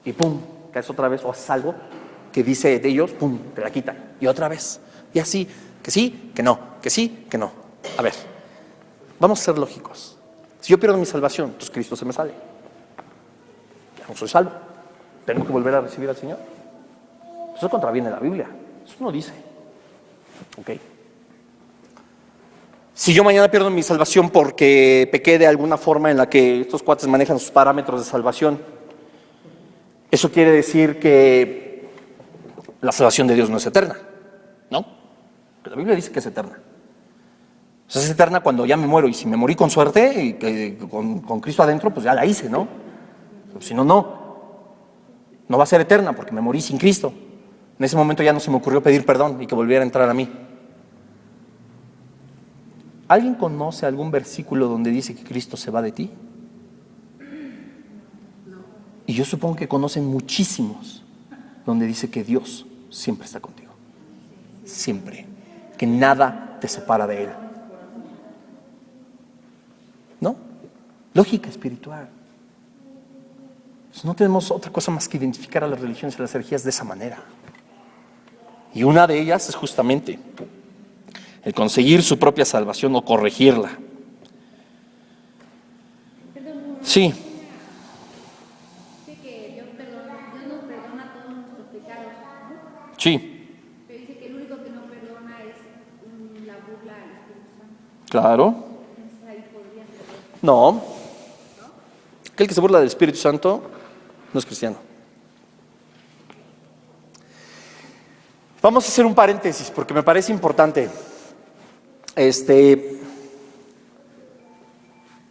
[SPEAKER 1] Y pum, caes otra vez, o haces algo que dice de ellos, pum, te la quitan. Y otra vez. Y así, que sí, que no, que sí, que no. A ver, vamos a ser lógicos. Si yo pierdo mi salvación, entonces Cristo se me sale. Ya no soy salvo. Tengo que volver a recibir al Señor. Eso contraviene la Biblia. Eso no dice. Ok. Si yo mañana pierdo mi salvación porque pequé de alguna forma en la que estos cuates manejan sus parámetros de salvación, eso quiere decir que la salvación de Dios no es eterna, ¿no? Pero la Biblia dice que es eterna. O sea, es eterna cuando ya me muero, y si me morí con suerte y con Cristo adentro, pues ya la hice, ¿no? Pero si no, no va a ser eterna porque me morí sin Cristo. En ese momento ya no se me ocurrió pedir perdón y que volviera a entrar a mí. ¿Alguien conoce algún versículo donde dice que Cristo se va de ti? Y yo supongo que conocen muchísimos donde dice que Dios siempre está contigo. Siempre. Que nada te separa de Él. ¿No? Lógica espiritual. Pues no tenemos otra cosa más que identificar a las religiones y a las herejías de esa manera. Y una de ellas es justamente el conseguir su propia salvación o corregirla. Sí.
[SPEAKER 2] Dice que Dios nos perdona todos nuestros pecados, ¿no?
[SPEAKER 1] Sí.
[SPEAKER 2] Pero dice que el único que no perdona es la burla al Espíritu Santo.
[SPEAKER 1] Claro.
[SPEAKER 2] Entonces ahí podría ser.
[SPEAKER 1] No. Aquel que se burla del Espíritu Santo no es cristiano. Vamos a hacer un paréntesis porque me parece importante.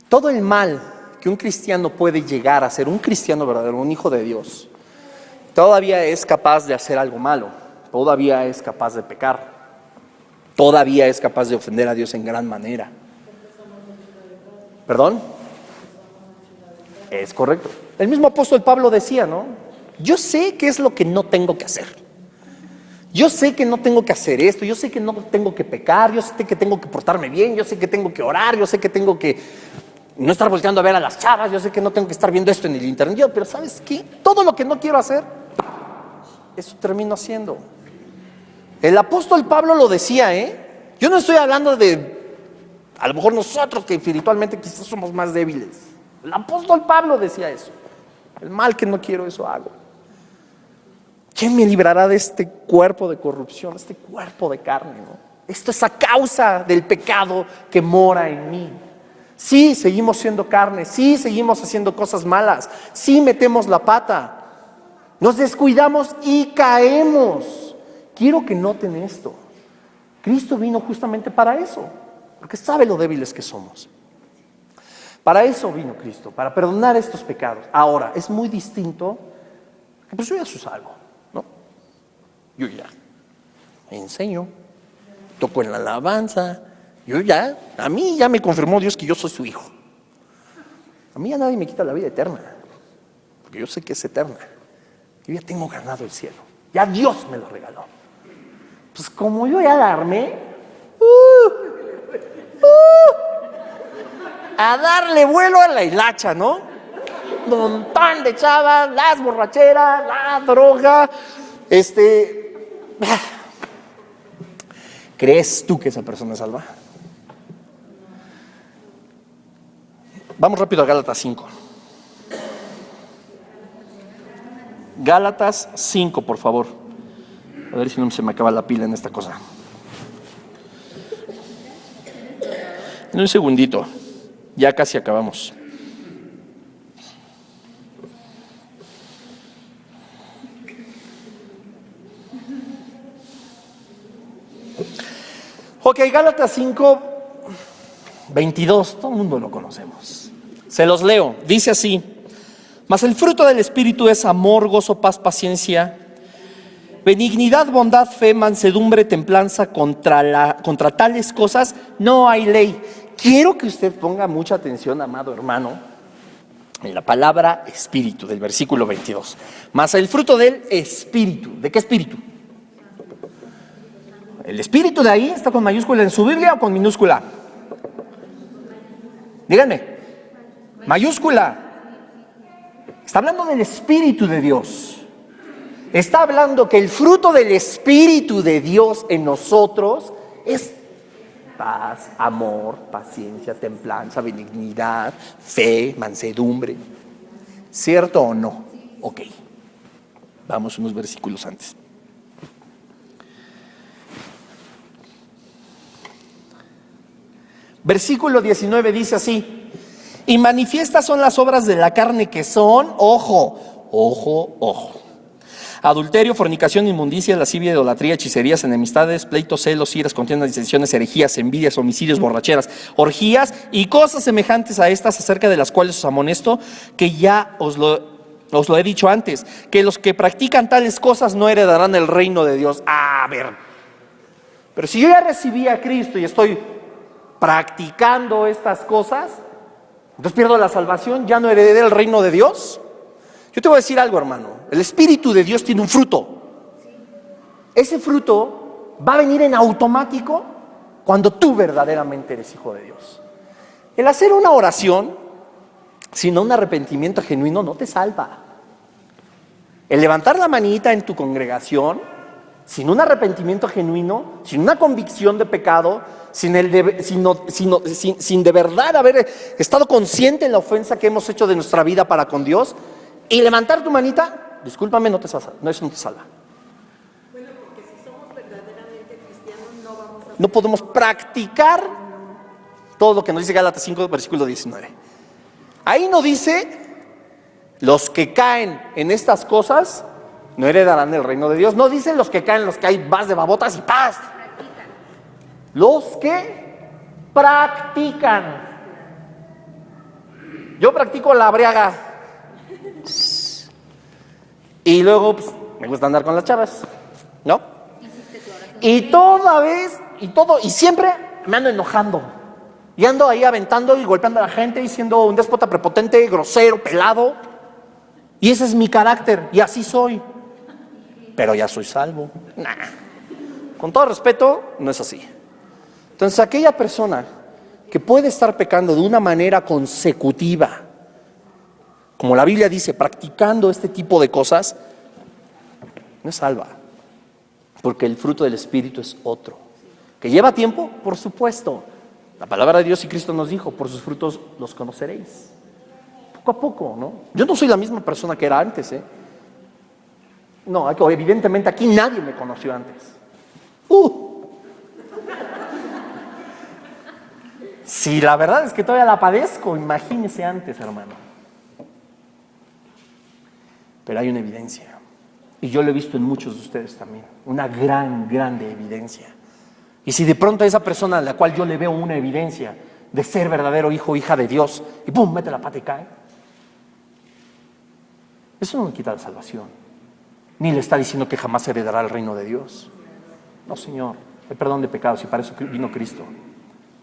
[SPEAKER 1] Todo el mal que un cristiano puede llegar a ser, un cristiano verdadero, un hijo de Dios, todavía es capaz de hacer algo malo, todavía es capaz de pecar, todavía es capaz de ofender a Dios en gran manera. ¿Perdón? Es correcto. El mismo apóstol Pablo decía, ¿no? Yo sé qué es lo que no tengo que hacer. Yo sé que no tengo que hacer esto, yo sé que no tengo que pecar, yo sé que tengo que portarme bien, yo sé que tengo que orar, yo sé que tengo que no estar volteando a ver a las chavas, yo sé que no tengo que estar viendo esto en el internet, pero ¿sabes qué? Todo lo que no quiero hacer, eso termino haciendo. El apóstol Pablo lo decía, Yo no estoy hablando de, a lo mejor nosotros que espiritualmente quizás somos más débiles. El apóstol Pablo decía eso. El mal que no quiero, eso hago. ¿Quién me librará de este cuerpo de corrupción, este cuerpo de carne, ¿no? Esto es a causa del pecado que mora en mí. Sí, seguimos siendo carne, sí, seguimos haciendo cosas malas, sí metemos la pata, nos descuidamos y caemos. Quiero que noten esto. Cristo vino justamente para eso, porque sabe lo débiles que somos. Para eso vino Cristo, para perdonar estos pecados. Ahora, es muy distinto, porque pues yo ya soy salvo, ¿no? Yo ya me enseño, toco en la alabanza, a mí ya me confirmó Dios que yo soy su hijo. A mí ya nadie me quita la vida eterna, porque yo sé que es eterna. Yo ya tengo ganado el cielo, ya Dios me lo regaló. Pues como yo ya la armé, a darle vuelo a la hilacha, ¿no? Un montón de chavas, las borracheras, la droga, ¿crees tú que esa persona es salva? Vamos rápido a Gálatas 5. Gálatas 5, por favor. A ver si no se me acaba la pila en esta cosa. En un segundito. Ya casi acabamos. Ok, Gálatas 5, 22, todo el mundo lo conocemos. Se los leo, dice así: mas el fruto del Espíritu es amor, gozo, paz, paciencia, benignidad, bondad, fe, mansedumbre, templanza. Contra tales cosas no hay ley. Quiero que usted ponga mucha atención, amado hermano, en la palabra Espíritu del versículo 22. Mas el fruto del Espíritu, ¿de qué Espíritu? ¿El Espíritu de ahí está con mayúscula en su Biblia o con minúscula? Díganme. Mayúscula. Está hablando del Espíritu de Dios. Está hablando que el fruto del Espíritu de Dios en nosotros es paz, amor, paciencia, templanza, benignidad, fe, mansedumbre. ¿Cierto o no? Ok. Vamos unos versículos antes. Versículo 19 dice así: y manifiestas son las obras de la carne, que son, ojo, adulterio, fornicación, inmundicia, lascivia, idolatría, hechicerías, enemistades, pleitos, celos, iras, contiendas, disensiones, herejías, envidias, homicidios, borracheras, orgías y cosas semejantes a estas, acerca de las cuales os amonesto, que ya os lo he dicho antes, que los que practican tales cosas no heredarán el reino de Dios. A ver, pero si yo ya recibí a Cristo y estoy practicando estas cosas, entonces pierdo la salvación, ya no heredé el reino de Dios. Yo te voy a decir algo, hermano. El Espíritu de Dios tiene un fruto. Ese fruto va a venir en automático cuando tú verdaderamente eres hijo de Dios. El hacer una oración sin un arrepentimiento genuino no te salva. El levantar la manita en tu congregación sin un arrepentimiento genuino, sin una convicción de pecado, sin de verdad haber estado consciente en la ofensa que hemos hecho de nuestra vida para con Dios, y levantar tu manita, discúlpame, eso no te salva.
[SPEAKER 4] Bueno, porque si somos verdaderamente cristianos
[SPEAKER 1] no podemos practicar todo lo que nos dice Gálatas 5, versículo 19. Ahí no dice: los que caen en estas cosas no heredarán el reino de Dios. No dicen los que caen, los que hay vas de babotas y paz. Los que practican. Yo practico la briaga. Y luego pues, me gusta andar con las chavas, ¿no? Y siempre me ando enojando. Y ando ahí aventando y golpeando a la gente y siendo un déspota prepotente, grosero, pelado. Y ese es mi carácter, y así soy. Pero ya soy salvo. Nah. Con todo respeto, no es así. Entonces, aquella persona que puede estar pecando de una manera consecutiva, como la Biblia dice, practicando este tipo de cosas, no es salva. Porque el fruto del Espíritu es otro. ¿Que lleva tiempo? Por supuesto. La palabra de Dios y Cristo nos dijo: por sus frutos los conoceréis. Poco a poco, ¿no? Yo no soy la misma persona que era antes, ¿eh? No, evidentemente aquí nadie me conoció antes. Si la verdad es que todavía la padezco, imagínese antes, hermano. Pero hay una evidencia. Y yo lo he visto en muchos de ustedes también. Una grande evidencia. Y si de pronto a esa persona a la cual yo le veo una evidencia de ser verdadero hijo o hija de Dios, y ¡pum!, mete la pata y cae. Eso no le quita la salvación. Ni le está diciendo que jamás heredará el reino de Dios. No, Señor, el perdón de pecados, y para eso vino Cristo.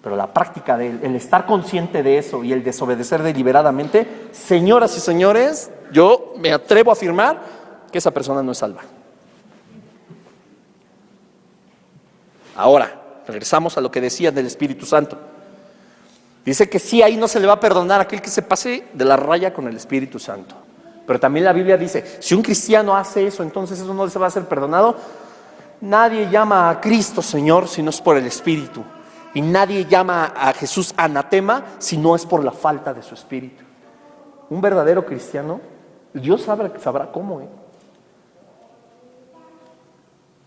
[SPEAKER 1] Pero la práctica de él, el estar consciente de eso y el desobedecer deliberadamente, señoras y señores, yo me atrevo a afirmar que esa persona no es salva. Ahora, regresamos a lo que decía del Espíritu Santo. Dice que sí, ahí no se le va a perdonar a aquel que se pase de la raya con el Espíritu Santo. Pero también la Biblia dice, si un cristiano hace eso, entonces eso no se va a ser perdonado. Nadie llama a Cristo Señor si no es por el Espíritu. Y nadie llama a Jesús anatema si no es por la falta de su Espíritu. Un verdadero cristiano, Dios sabrá cómo,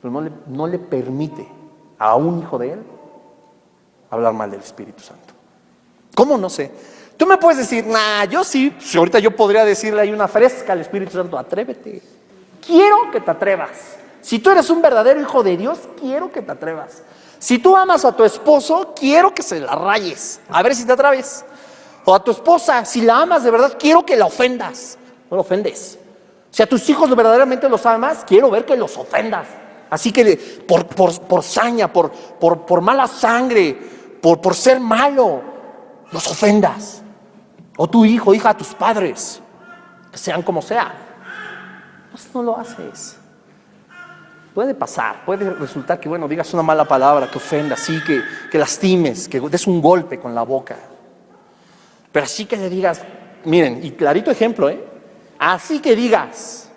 [SPEAKER 1] pero no le permite a un hijo de él hablar mal del Espíritu Santo. ¿Cómo? No sé. Tú me puedes decir, yo sí, si ahorita yo podría decirle ahí una fresca al Espíritu Santo, atrévete. Quiero que te atrevas. Si tú eres un verdadero hijo de Dios, quiero que te atrevas. Si tú amas a tu esposo, quiero que se la rayes, a ver si te atreves. O a tu esposa, si la amas de verdad, quiero que la ofendas. No la ofendes. Si a tus hijos verdaderamente los amas, quiero ver que los ofendas. Así que por saña, por mala sangre, por ser malo, los ofendas. O tu hijo, hija, a tus padres, que sean como sea. Pues no lo haces. Puede pasar, puede resultar que, digas una mala palabra, que ofendas, sí, que lastimes, que des un golpe con la boca. Pero así que le digas, miren, y clarito ejemplo, así que digas,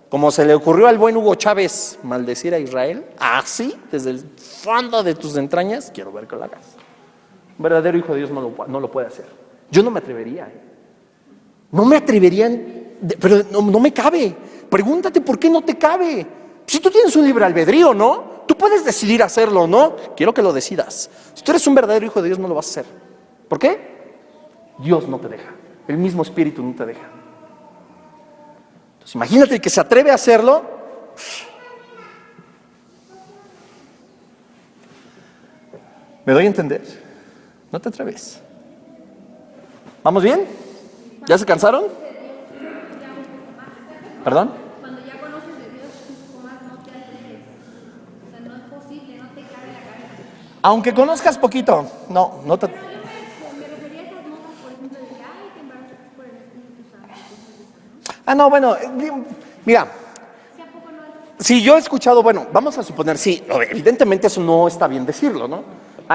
[SPEAKER 1] como se le ocurrió al buen Hugo Chávez maldecir a Israel, así, desde el fondo de tus entrañas, quiero ver que lo hagas. Un verdadero hijo de Dios no lo puede hacer. Yo no me atrevería. No me atrevería, pero no me cabe. Pregúntate por qué no te cabe. Si tú tienes un libre albedrío, ¿no? Tú puedes decidir hacerlo, ¿no? Quiero que lo decidas. Si tú eres un verdadero hijo de Dios, no lo vas a hacer. ¿Por qué? Dios no te deja. El mismo Espíritu no te deja. Entonces, imagínate el que se atreve a hacerlo. ¿Me doy a entender? No te atreves. ¿Vamos bien? ¿Ya se cansaron? ¿Perdón?
[SPEAKER 2] Cuando ya conoces de Dios un poco más, no te atreves. O sea, no es posible, no te cabe la cabeza.
[SPEAKER 1] Aunque conozcas poquito, no te...
[SPEAKER 2] Pero yo me refería a esas notas, por ejemplo, de que, te embarazaste por el Espíritu Santo.
[SPEAKER 1] Mira,
[SPEAKER 2] ¿Sí, a poco no es?
[SPEAKER 1] si yo he escuchado, vamos a suponer, sí, evidentemente eso no está bien decirlo, ¿no?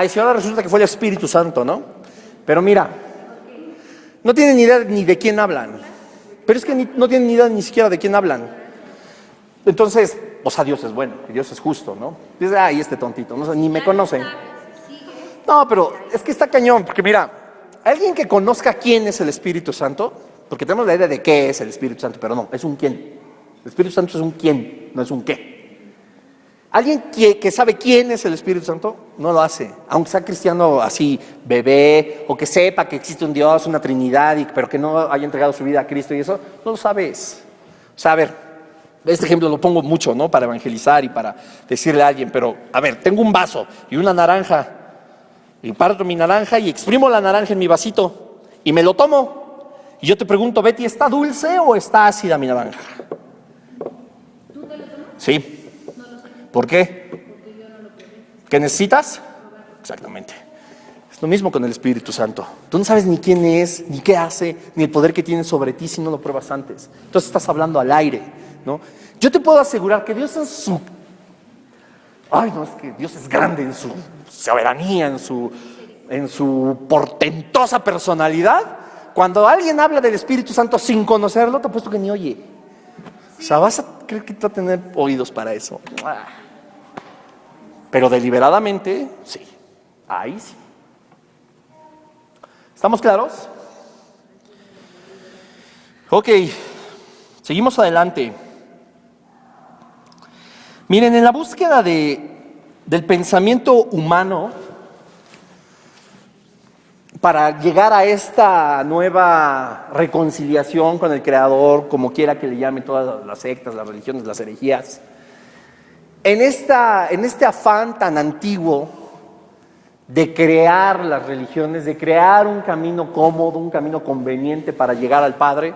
[SPEAKER 1] Si ahora resulta que fue el Espíritu Santo, ¿no? Pero mira, no tienen ni idea ni de quién hablan. Pero es que no tienen ni idea ni siquiera de quién hablan. Entonces, Dios es bueno, Dios es justo, ¿no? Dice, este tontito, no, ni me conoce. No, pero es que está cañón, porque mira, alguien que conozca quién es el Espíritu Santo, porque tenemos la idea de qué es el Espíritu Santo, pero no, es un quién. El Espíritu Santo es un quién, no es un qué. Alguien que sabe quién es el Espíritu Santo, no lo hace. Aunque sea cristiano así, bebé, o que sepa que existe un Dios, una Trinidad, pero que no haya entregado su vida a Cristo y eso, no lo sabes. O sea, a ver, este ejemplo lo pongo mucho, ¿no? Para evangelizar y para decirle a alguien, pero, a ver, tengo un vaso y una naranja, y parto mi naranja y exprimo la naranja en mi vasito, y me lo tomo. Y yo te pregunto, Betty, ¿está dulce o está ácida mi naranja?
[SPEAKER 2] ¿Tú te lo tomas?
[SPEAKER 1] Sí.
[SPEAKER 2] No lo sé.
[SPEAKER 1] ¿Por qué?
[SPEAKER 2] Porque yo no lo probé.
[SPEAKER 1] ¿Qué necesitas? Exactamente. Es lo mismo con el Espíritu Santo. Tú no sabes ni quién es, ni qué hace, ni el poder que tiene sobre ti si no lo pruebas antes. Entonces estás hablando al aire, ¿no? Yo te puedo asegurar que Dios es que Dios es grande en su soberanía, en su portentosa personalidad. Cuando alguien habla del Espíritu Santo sin conocerlo, te apuesto que ni oye. O sea, vas a creer que va a tener oídos para eso. Pero deliberadamente, sí. Ahí sí. ¿Estamos claros? Ok, seguimos adelante. Miren, en la búsqueda del pensamiento humano para llegar a esta nueva reconciliación con el Creador, como quiera que le llame todas las sectas, las religiones, las herejías, en este afán tan antiguo de crear las religiones, de crear un camino cómodo, un camino conveniente para llegar al Padre,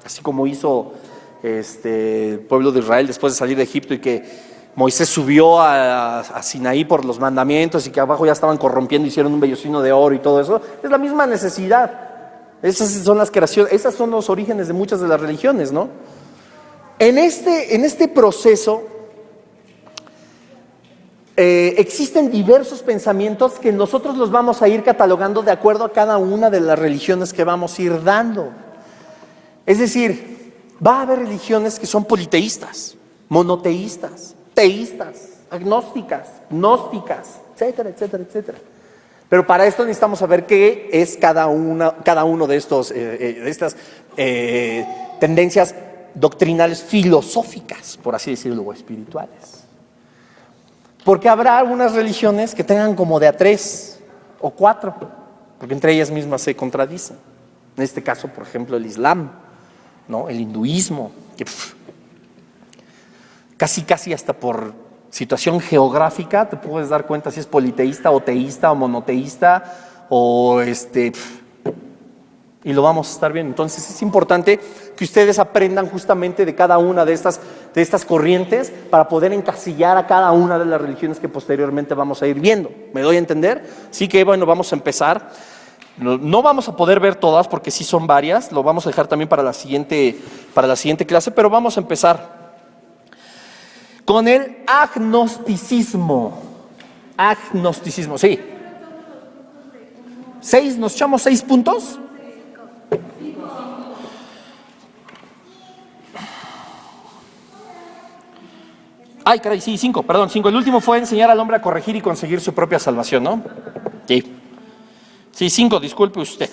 [SPEAKER 1] así como hizo el pueblo de Israel después de salir de Egipto y que Moisés subió a Sinaí por los mandamientos y que abajo ya estaban corrompiendo, hicieron un vellocino de oro y todo eso. Es la misma necesidad. Esas son las creaciones, esos son los orígenes de muchas de las religiones, ¿no? En este proceso existen diversos pensamientos que nosotros los vamos a ir catalogando de acuerdo a cada una de las religiones que vamos a ir dando. Es decir, va a haber religiones que son politeístas, monoteístas, teístas, agnósticas, gnósticas, etcétera, etcétera, etcétera. Pero para esto necesitamos saber qué es cada uno de estas tendencias doctrinales filosóficas, por así decirlo, o espirituales. Porque habrá algunas religiones que tengan como de a 3 o 4, porque entre ellas mismas se contradicen. En este caso, por ejemplo, el Islam, ¿no? El hinduismo, que casi hasta por situación geográfica te puedes dar cuenta si es politeísta o teísta o monoteísta o y lo vamos a estar viendo. Entonces es importante que ustedes aprendan justamente de cada una de estas corrientes para poder encasillar a cada una de las religiones que posteriormente vamos a ir viendo. ¿Me doy a entender? Así que bueno, vamos a empezar. No vamos a poder ver todas porque sí son varias, lo vamos a dejar también para la siguiente clase, pero vamos a empezar con el agnosticismo. Agnosticismo, sí. 6, ¿nos echamos 6 puntos? Ay, caray, sí, 5, perdón, 5. El último fue enseñar al hombre a corregir y conseguir su propia salvación, ¿no? Sí. Sí, 5, disculpe usted.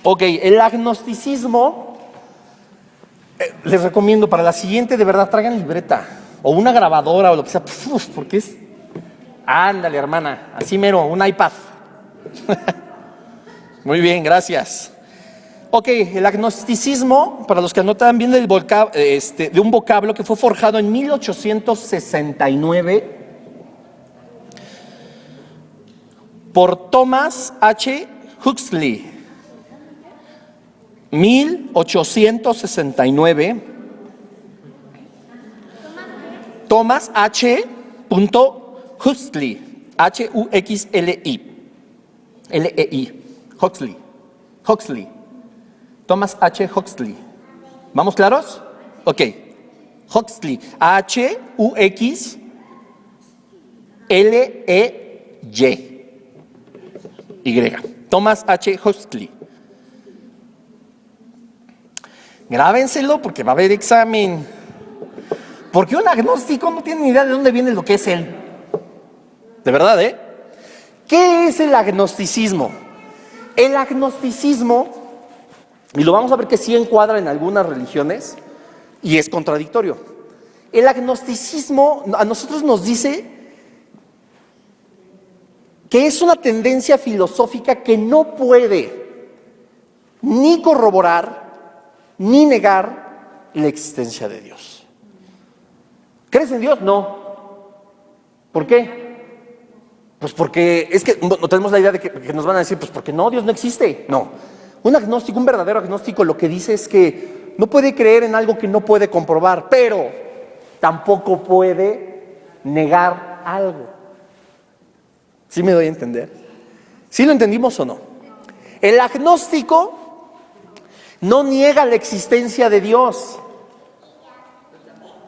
[SPEAKER 1] Ok, el agnosticismo, les recomiendo para la siguiente, de verdad, traigan libreta o una grabadora o lo que sea, porque es, ándale hermana, así mero, un iPad. Muy bien, gracias. Ok, el agnosticismo, para los que anotan, viene de un vocablo que fue forjado en 1869 por Thomas H. Huxley. 1869. Thomas H. Huxley. Huxley. L-E-I. Huxley. Thomas H. Huxley. ¿Vamos claros? Ok. Huxley. H-U-X-L-E-Y. Thomas H. Huxley. Grábenselo porque va a haber examen. Porque un agnóstico no tiene ni idea de dónde viene lo que es él. De verdad, ¿eh? ¿Qué es el agnosticismo? El agnosticismo, y lo vamos a ver que sí encuadra en algunas religiones, y es contradictorio. El agnosticismo a nosotros nos dice que es una tendencia filosófica que no puede ni corroborar ni negar la existencia de Dios. ¿Crees en Dios? No. ¿Por qué? Pues porque es que no tenemos la idea de que nos van a decir, pues porque no, Dios no existe. No. Un agnóstico, un verdadero agnóstico, lo que dice es que no puede creer en algo que no puede comprobar, pero tampoco puede negar algo. ¿Sí me doy a entender? ¿Sí lo entendimos o no? El agnóstico no niega la existencia de Dios,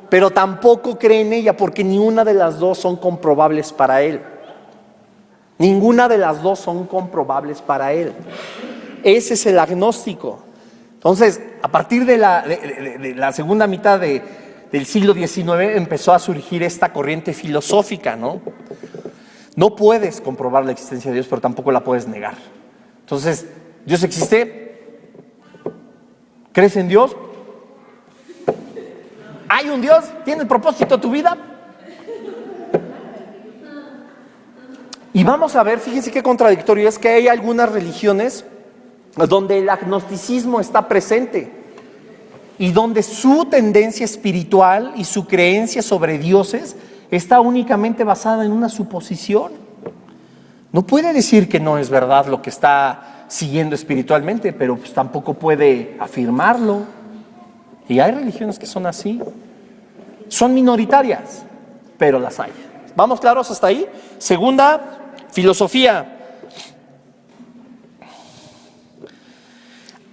[SPEAKER 1] pero tampoco cree en ella porque ni una de las dos son comprobables para él. Ninguna de las dos son comprobables para él. Ese es el agnóstico. Entonces, a partir de la segunda mitad del siglo XIX empezó a surgir esta corriente filosófica, ¿no? No puedes comprobar la existencia de Dios, pero tampoco la puedes negar. Entonces, ¿Dios existe? ¿Crees en Dios? ¿Hay un Dios? ¿Tiene propósito tu vida? Y vamos a ver, fíjense qué contradictorio es que hay algunas religiones donde el agnosticismo está presente y donde su tendencia espiritual y su creencia sobre dioses está únicamente basada en una suposición. No puede decir que no es verdad lo que está siguiendo espiritualmente, pero pues tampoco puede afirmarlo. Y hay religiones que son así. Son minoritarias, pero las hay. ¿Vamos claros hasta ahí? Segunda, filosofía.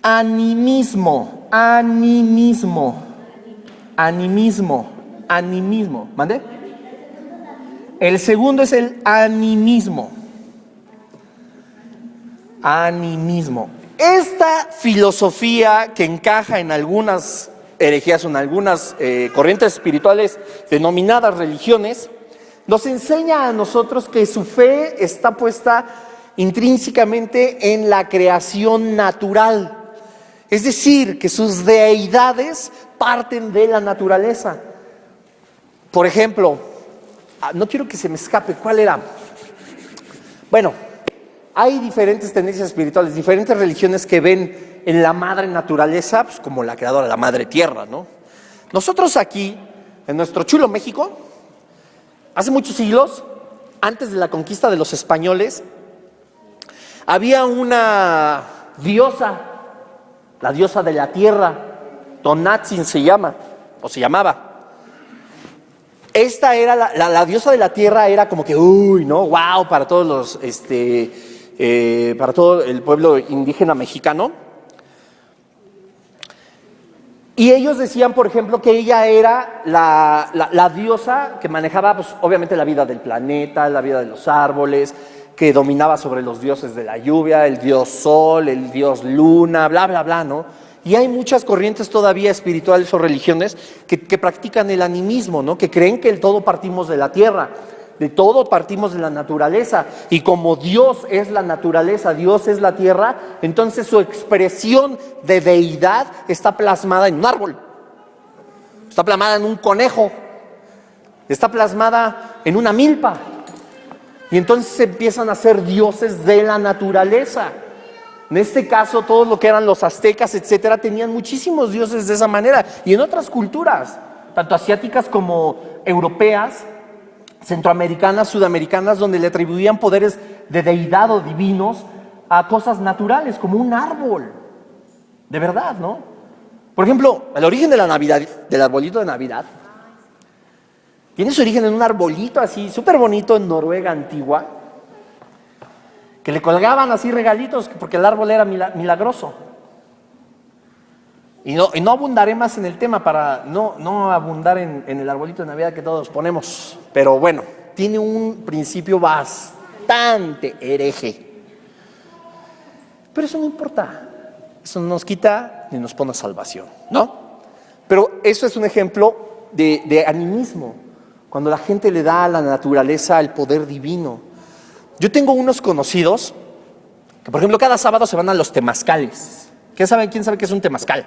[SPEAKER 1] Animismo. ¿Mande? El segundo es el animismo. Esta filosofía que encaja en algunas herejías o en algunas corrientes espirituales denominadas religiones, nos enseña a nosotros que su fe está puesta intrínsecamente en la creación natural. Es decir, que sus deidades parten de la naturaleza. Por ejemplo, no quiero que se me escape, ¿cuál era? Bueno, hay diferentes tendencias espirituales, diferentes religiones que ven en la madre naturaleza, pues como la creadora, la madre tierra, ¿no? Nosotros aquí, en nuestro chulo México, hace muchos siglos, antes de la conquista de los españoles, había una diosa, la diosa de la tierra, Tonatzin se llama, o se llamaba. Esta era la diosa de la tierra, era como que, uy, ¿no? Wow, para todos los, para todo el pueblo indígena mexicano. Y ellos decían, por ejemplo, que ella era la diosa que manejaba, pues, obviamente la vida del planeta, la vida de los árboles, que dominaba sobre los dioses de la lluvia, el dios sol, el dios luna, bla, bla, bla, ¿no? Y hay muchas corrientes todavía espirituales o religiones que practican el animismo, ¿no? Que creen que el todo partimos de la tierra, de todo partimos de la naturaleza. Y como Dios es la naturaleza, Dios es la tierra, entonces su expresión de deidad está plasmada en un árbol, está plasmada en un conejo, está plasmada en una milpa. Y entonces empiezan a ser dioses de la naturaleza. En este caso, todos lo que eran los aztecas, etcétera, tenían muchísimos dioses de esa manera. Y en otras culturas, tanto asiáticas como europeas, centroamericanas, sudamericanas, donde le atribuían poderes de deidad o divinos a cosas naturales, como un árbol. De verdad, ¿no? Por ejemplo, el origen de la Navidad, del arbolito de Navidad, tiene su origen en un arbolito así, súper bonito en Noruega antigua, que le colgaban así regalitos porque el árbol era milagroso. Y no abundaré más en el tema para no abundar en el arbolito de Navidad que todos ponemos. Pero bueno, tiene un principio bastante hereje. Pero eso no importa. Eso no nos quita ni nos pone a salvación, ¿no? Pero eso es un ejemplo de animismo, cuando la gente le da a la naturaleza el poder divino. Yo tengo unos conocidos que, por ejemplo, cada sábado se van a los temazcales. ¿Quién sabe qué es un temazcal?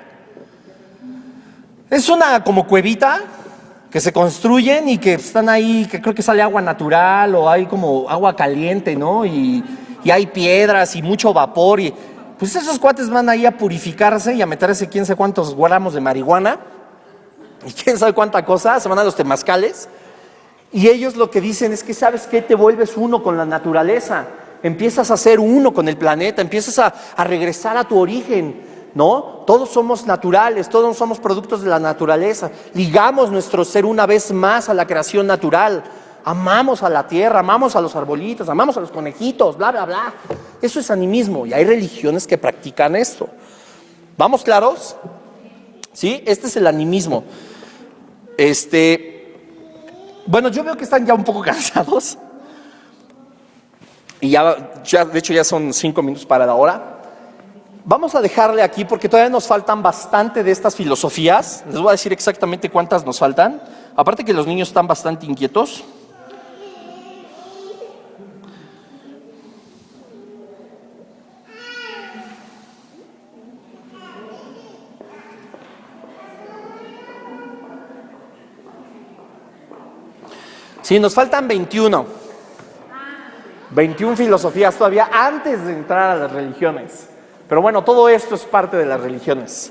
[SPEAKER 1] Es una como cuevita que se construyen y que están ahí, que creo que sale agua natural o hay como agua caliente, ¿no? Y hay piedras y mucho vapor y pues esos cuates van ahí a purificarse y a meterse quién sabe cuántos gramos de marihuana y quién sabe cuánta cosa, se van a los temazcales. Y ellos lo que dicen es que, ¿sabes qué? Te vuelves uno con la naturaleza, empiezas a ser uno con el planeta, empiezas a regresar a tu origen, ¿no? Todos somos naturales, todos somos productos de la naturaleza, ligamos nuestro ser una vez más a la creación natural, amamos a la tierra, amamos a los arbolitos, amamos a los conejitos, bla, bla, bla. Eso es animismo y hay religiones que practican esto. ¿Vamos claros? ¿Sí? Este es el animismo. Bueno, yo veo que están ya un poco cansados y ya de hecho ya son 5 minutos para la hora. Vamos a dejarle aquí porque todavía nos faltan bastante de estas filosofías. Les voy a decir exactamente cuántas nos faltan. Aparte que los niños están bastante inquietos. Sí, nos faltan 21. 21 filosofías todavía antes de entrar a las religiones. Pero bueno, todo esto es parte de las religiones.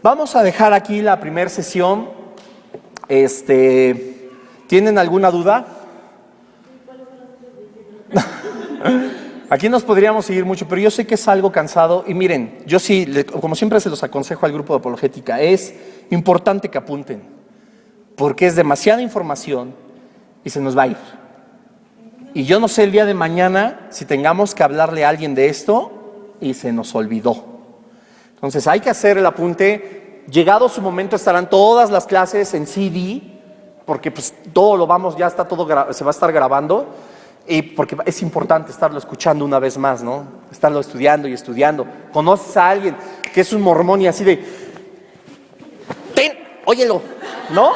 [SPEAKER 1] Vamos a dejar aquí la primera sesión. ¿Tienen alguna duda? Aquí nos podríamos seguir mucho, pero yo sé que es algo cansado. Y miren, yo sí, como siempre se los aconsejo al grupo de apologética, es importante que apunten, porque es demasiada información y se nos va a ir. Y yo no sé el día de mañana si tengamos que hablarle a alguien de esto y se nos olvidó. Entonces hay que hacer el apunte. Llegado su momento estarán todas las clases en CD, porque pues todo lo vamos, ya está todo, se va a estar grabando, y porque es importante estarlo escuchando una vez más, ¿no? Estarlo estudiando y estudiando. Conoces a alguien que es un mormón y así de, ten, óyelo, ¿no?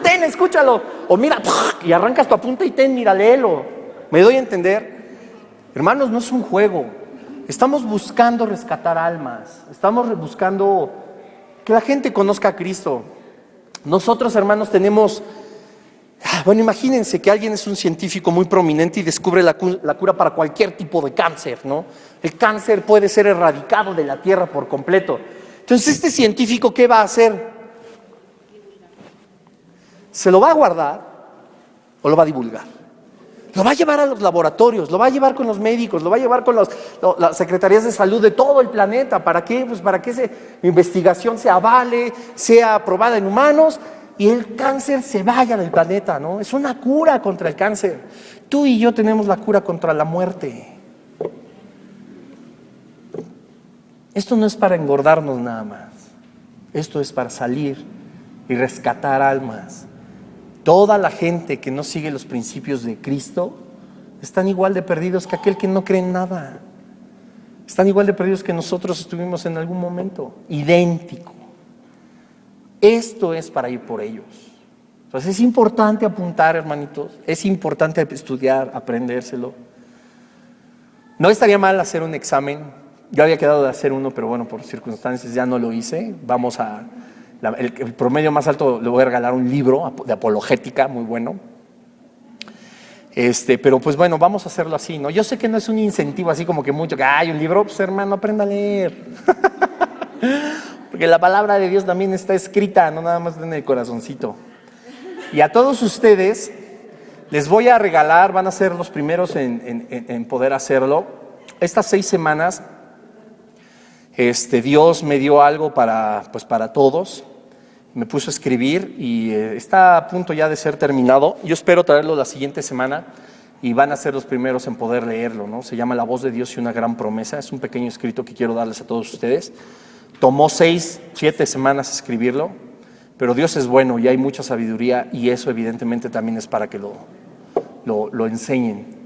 [SPEAKER 1] Ten, escúchalo. O mira, y arrancas tu apunte y ten, mira, léelo. ¿Me doy a entender? Hermanos, no es un juego. Estamos buscando rescatar almas. Estamos buscando que la gente conozca a Cristo. Nosotros, hermanos, tenemos... Bueno, imagínense que alguien es un científico muy prominente y descubre la cura para cualquier tipo de cáncer, ¿no? El cáncer puede ser erradicado de la tierra por completo. Entonces, este científico, ¿qué va a hacer? ¿Se lo va a guardar o lo va a divulgar? Lo va a llevar a los laboratorios, lo va a llevar con los médicos, lo va a llevar con las secretarías de salud de todo el planeta. ¿Para qué? Pues para que esa investigación se avale, sea aprobada en humanos y el cáncer se vaya del planeta, ¿no? Es una cura contra el cáncer. Tú y yo tenemos la cura contra la muerte. Esto no es para engordarnos nada más. Esto es para salir y rescatar almas. Toda la gente que no sigue los principios de Cristo están igual de perdidos que aquel que no cree en nada. Están igual de perdidos que nosotros estuvimos en algún momento. Idéntico. Esto es para ir por ellos. Entonces es importante apuntar, hermanitos. Es importante estudiar, aprendérselo. No estaría mal hacer un examen. Yo había quedado de hacer uno, pero bueno, por circunstancias ya no lo hice. Vamos a... El promedio más alto, le voy a regalar un libro de apologética muy bueno. Pero pues bueno, vamos a hacerlo así, ¿no? Yo sé que no es un incentivo así como que mucho, que hay un libro, pues hermano, aprenda a leer. Porque la palabra de Dios también está escrita, no nada más en el corazoncito. Y a todos ustedes les voy a regalar, van a ser los primeros en poder hacerlo. Estas 6 semanas, Dios me dio algo para todos. Me puso a escribir y está a punto ya de ser terminado. Yo espero traerlo la siguiente semana y van a ser los primeros en poder leerlo, ¿no? Se llama La voz de Dios y una gran promesa. Es un pequeño escrito que quiero darles a todos ustedes. Tomó 6, 7 semanas escribirlo, pero Dios es bueno y hay mucha sabiduría y eso evidentemente también es para que lo enseñen.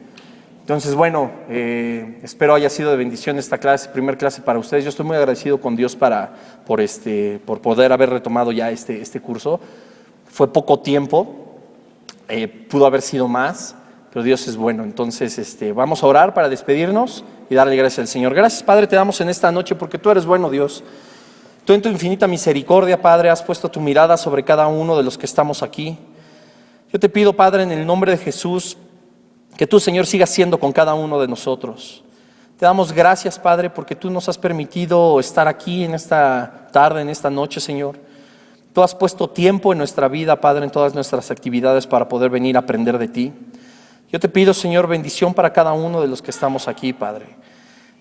[SPEAKER 1] Entonces, bueno, espero haya sido de bendición esta clase, primer clase para ustedes. Yo estoy muy agradecido con Dios por poder haber retomado ya este curso. Fue poco tiempo, pudo haber sido más, pero Dios es bueno. Entonces, vamos a orar para despedirnos y darle gracias al Señor. Gracias, Padre, te damos en esta noche porque tú eres bueno, Dios. Tú en tu infinita misericordia, Padre, has puesto tu mirada sobre cada uno de los que estamos aquí. Yo te pido, Padre, en el nombre de Jesús, que tú, Señor, sigas siendo con cada uno de nosotros. Te damos gracias, Padre, porque tú nos has permitido estar aquí en esta tarde, en esta noche, Señor. Tú has puesto tiempo en nuestra vida, Padre, en todas nuestras actividades para poder venir a aprender de ti. Yo te pido, Señor, bendición para cada uno de los que estamos aquí, Padre.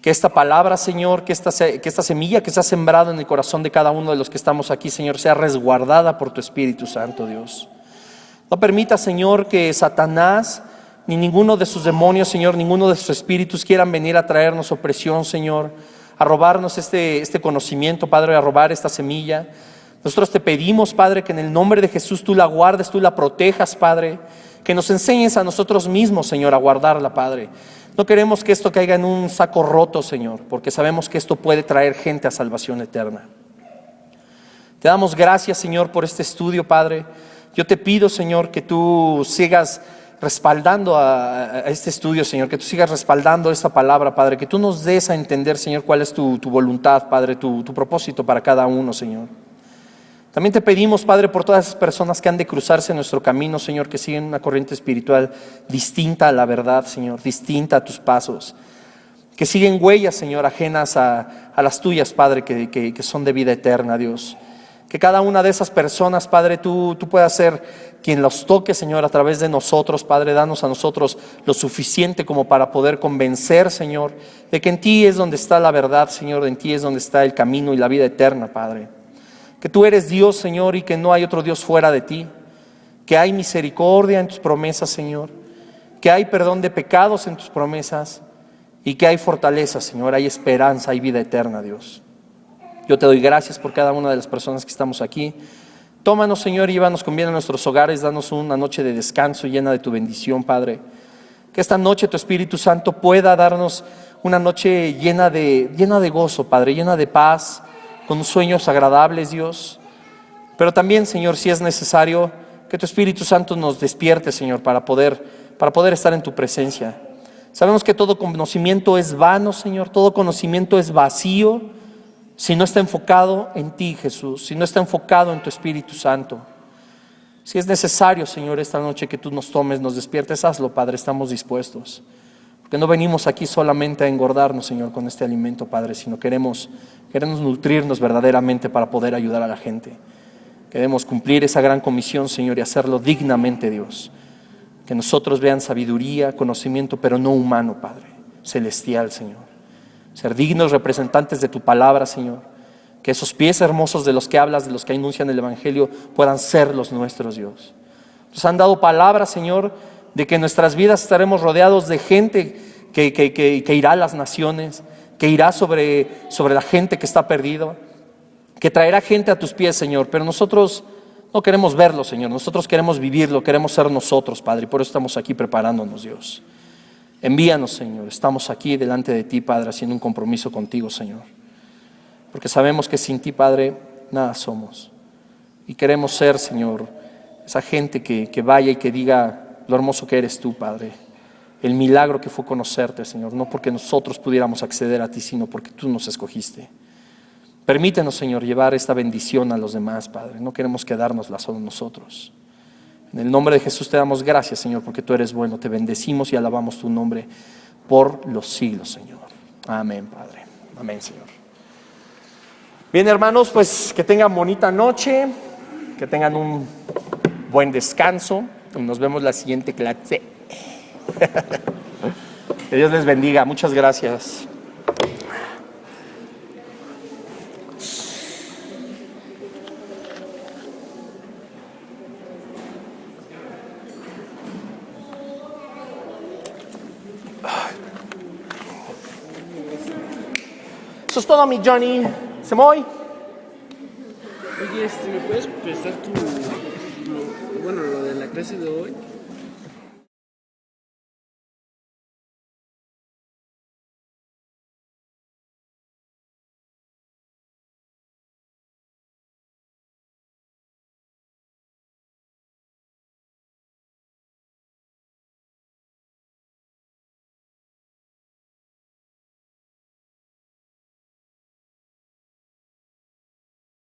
[SPEAKER 1] Que esta palabra, Señor, que esta semilla que se ha sembrado en el corazón de cada uno de los que estamos aquí, Señor, sea resguardada por tu Espíritu Santo, Dios. No permita, Señor, que Satanás ni ninguno de sus demonios, Señor, ninguno de sus espíritus quieran venir a traernos opresión, Señor, a robarnos este conocimiento, Padre, a robar esta semilla. Nosotros te pedimos, Padre, que en el nombre de Jesús tú la guardes, tú la protejas, Padre, Que nos enseñes a nosotros mismos, Señor, a guardarla, Padre. No queremos que esto caiga en un saco roto, Señor, porque sabemos que esto puede traer gente a salvación eterna. Te damos gracias, Señor, por este estudio, Padre. Yo te pido, Señor, que tú sigas respaldando a este estudio, Señor, que tú sigas respaldando esta palabra, Padre, que tú nos des a entender, Señor, cuál es tu voluntad, Padre, tu propósito para cada uno, Señor. También te pedimos, Padre, por todas esas personas que han de cruzarse en nuestro camino, Señor, que siguen una corriente espiritual distinta a la verdad, Señor, distinta a tus pasos, que siguen huellas, Señor, ajenas a las tuyas, Padre, que son de vida eterna, Dios. Que cada una de esas personas, Padre, tú puedas ser quien los toque, Señor, a través de nosotros, Padre. Danos a nosotros lo suficiente como para poder convencer, Señor, de que en ti es donde está la verdad, Señor, en ti es donde está el camino y la vida eterna, Padre. Que tú eres Dios, Señor, y que no hay otro Dios fuera de ti. Que hay misericordia en tus promesas, Señor. Que hay perdón de pecados en tus promesas. Y que hay fortaleza, Señor, hay esperanza, hay vida eterna, Dios. Yo te doy gracias por cada una de las personas que estamos aquí. Tómanos, Señor, y llévanos con bien a nuestros hogares. Danos una noche de descanso llena de tu bendición, Padre. Que esta noche tu Espíritu Santo pueda darnos una noche llena de gozo, Padre, llena de paz, con sueños agradables, Dios. Pero también, Señor, si es necesario, que tu Espíritu Santo nos despierte, Señor, para poder estar en tu presencia. Sabemos que todo conocimiento es vano, Señor, todo conocimiento es vacío si no está enfocado en ti, Jesús, si no está enfocado en tu Espíritu Santo. Si es necesario, Señor, esta noche que tú nos tomes, nos despiertes, hazlo, Padre, estamos dispuestos. Porque no venimos aquí solamente a engordarnos, Señor, con este alimento, Padre, sino queremos nutrirnos verdaderamente para poder ayudar a la gente. Queremos cumplir esa gran comisión, Señor, y hacerlo dignamente, Dios. Que nosotros vean sabiduría, conocimiento, pero no humano, Padre, celestial, Señor. Ser dignos representantes de tu palabra, Señor. Que esos pies hermosos de los que hablas, de los que anuncian el Evangelio, puedan ser los nuestros, Dios. Nos han dado palabra, Señor, de que en nuestras vidas estaremos rodeados de gente que irá a las naciones, que irá sobre la gente que está perdida, que traerá gente a tus pies, Señor. Pero nosotros no queremos verlo, Señor. Nosotros queremos vivirlo, queremos ser nosotros, Padre. Y por eso estamos aquí preparándonos, Dios. Envíanos, Señor. Estamos aquí delante de ti, Padre, haciendo un compromiso contigo, Señor. Porque sabemos que sin ti, Padre, nada somos. Y queremos ser, Señor, esa gente que vaya y que diga lo hermoso que eres tú, Padre. El milagro que fue conocerte, Señor. No porque nosotros pudiéramos acceder a ti, sino porque tú nos escogiste. Permítenos, Señor, llevar esta bendición a los demás, Padre. No queremos quedárnosla solo nosotros. En el nombre de Jesús te damos gracias, Señor, porque tú eres bueno. Te bendecimos y alabamos tu nombre por los siglos, Señor. Amén, Padre. Amén, Señor. Bien, hermanos, pues que tengan bonita noche, que tengan un buen descanso y nos vemos la siguiente clase. Que Dios les bendiga. Muchas gracias. Eso es todo, mi Johnny. ¿Se me voy?
[SPEAKER 5] Oye, ¿me puedes prestar lo de la clase de hoy?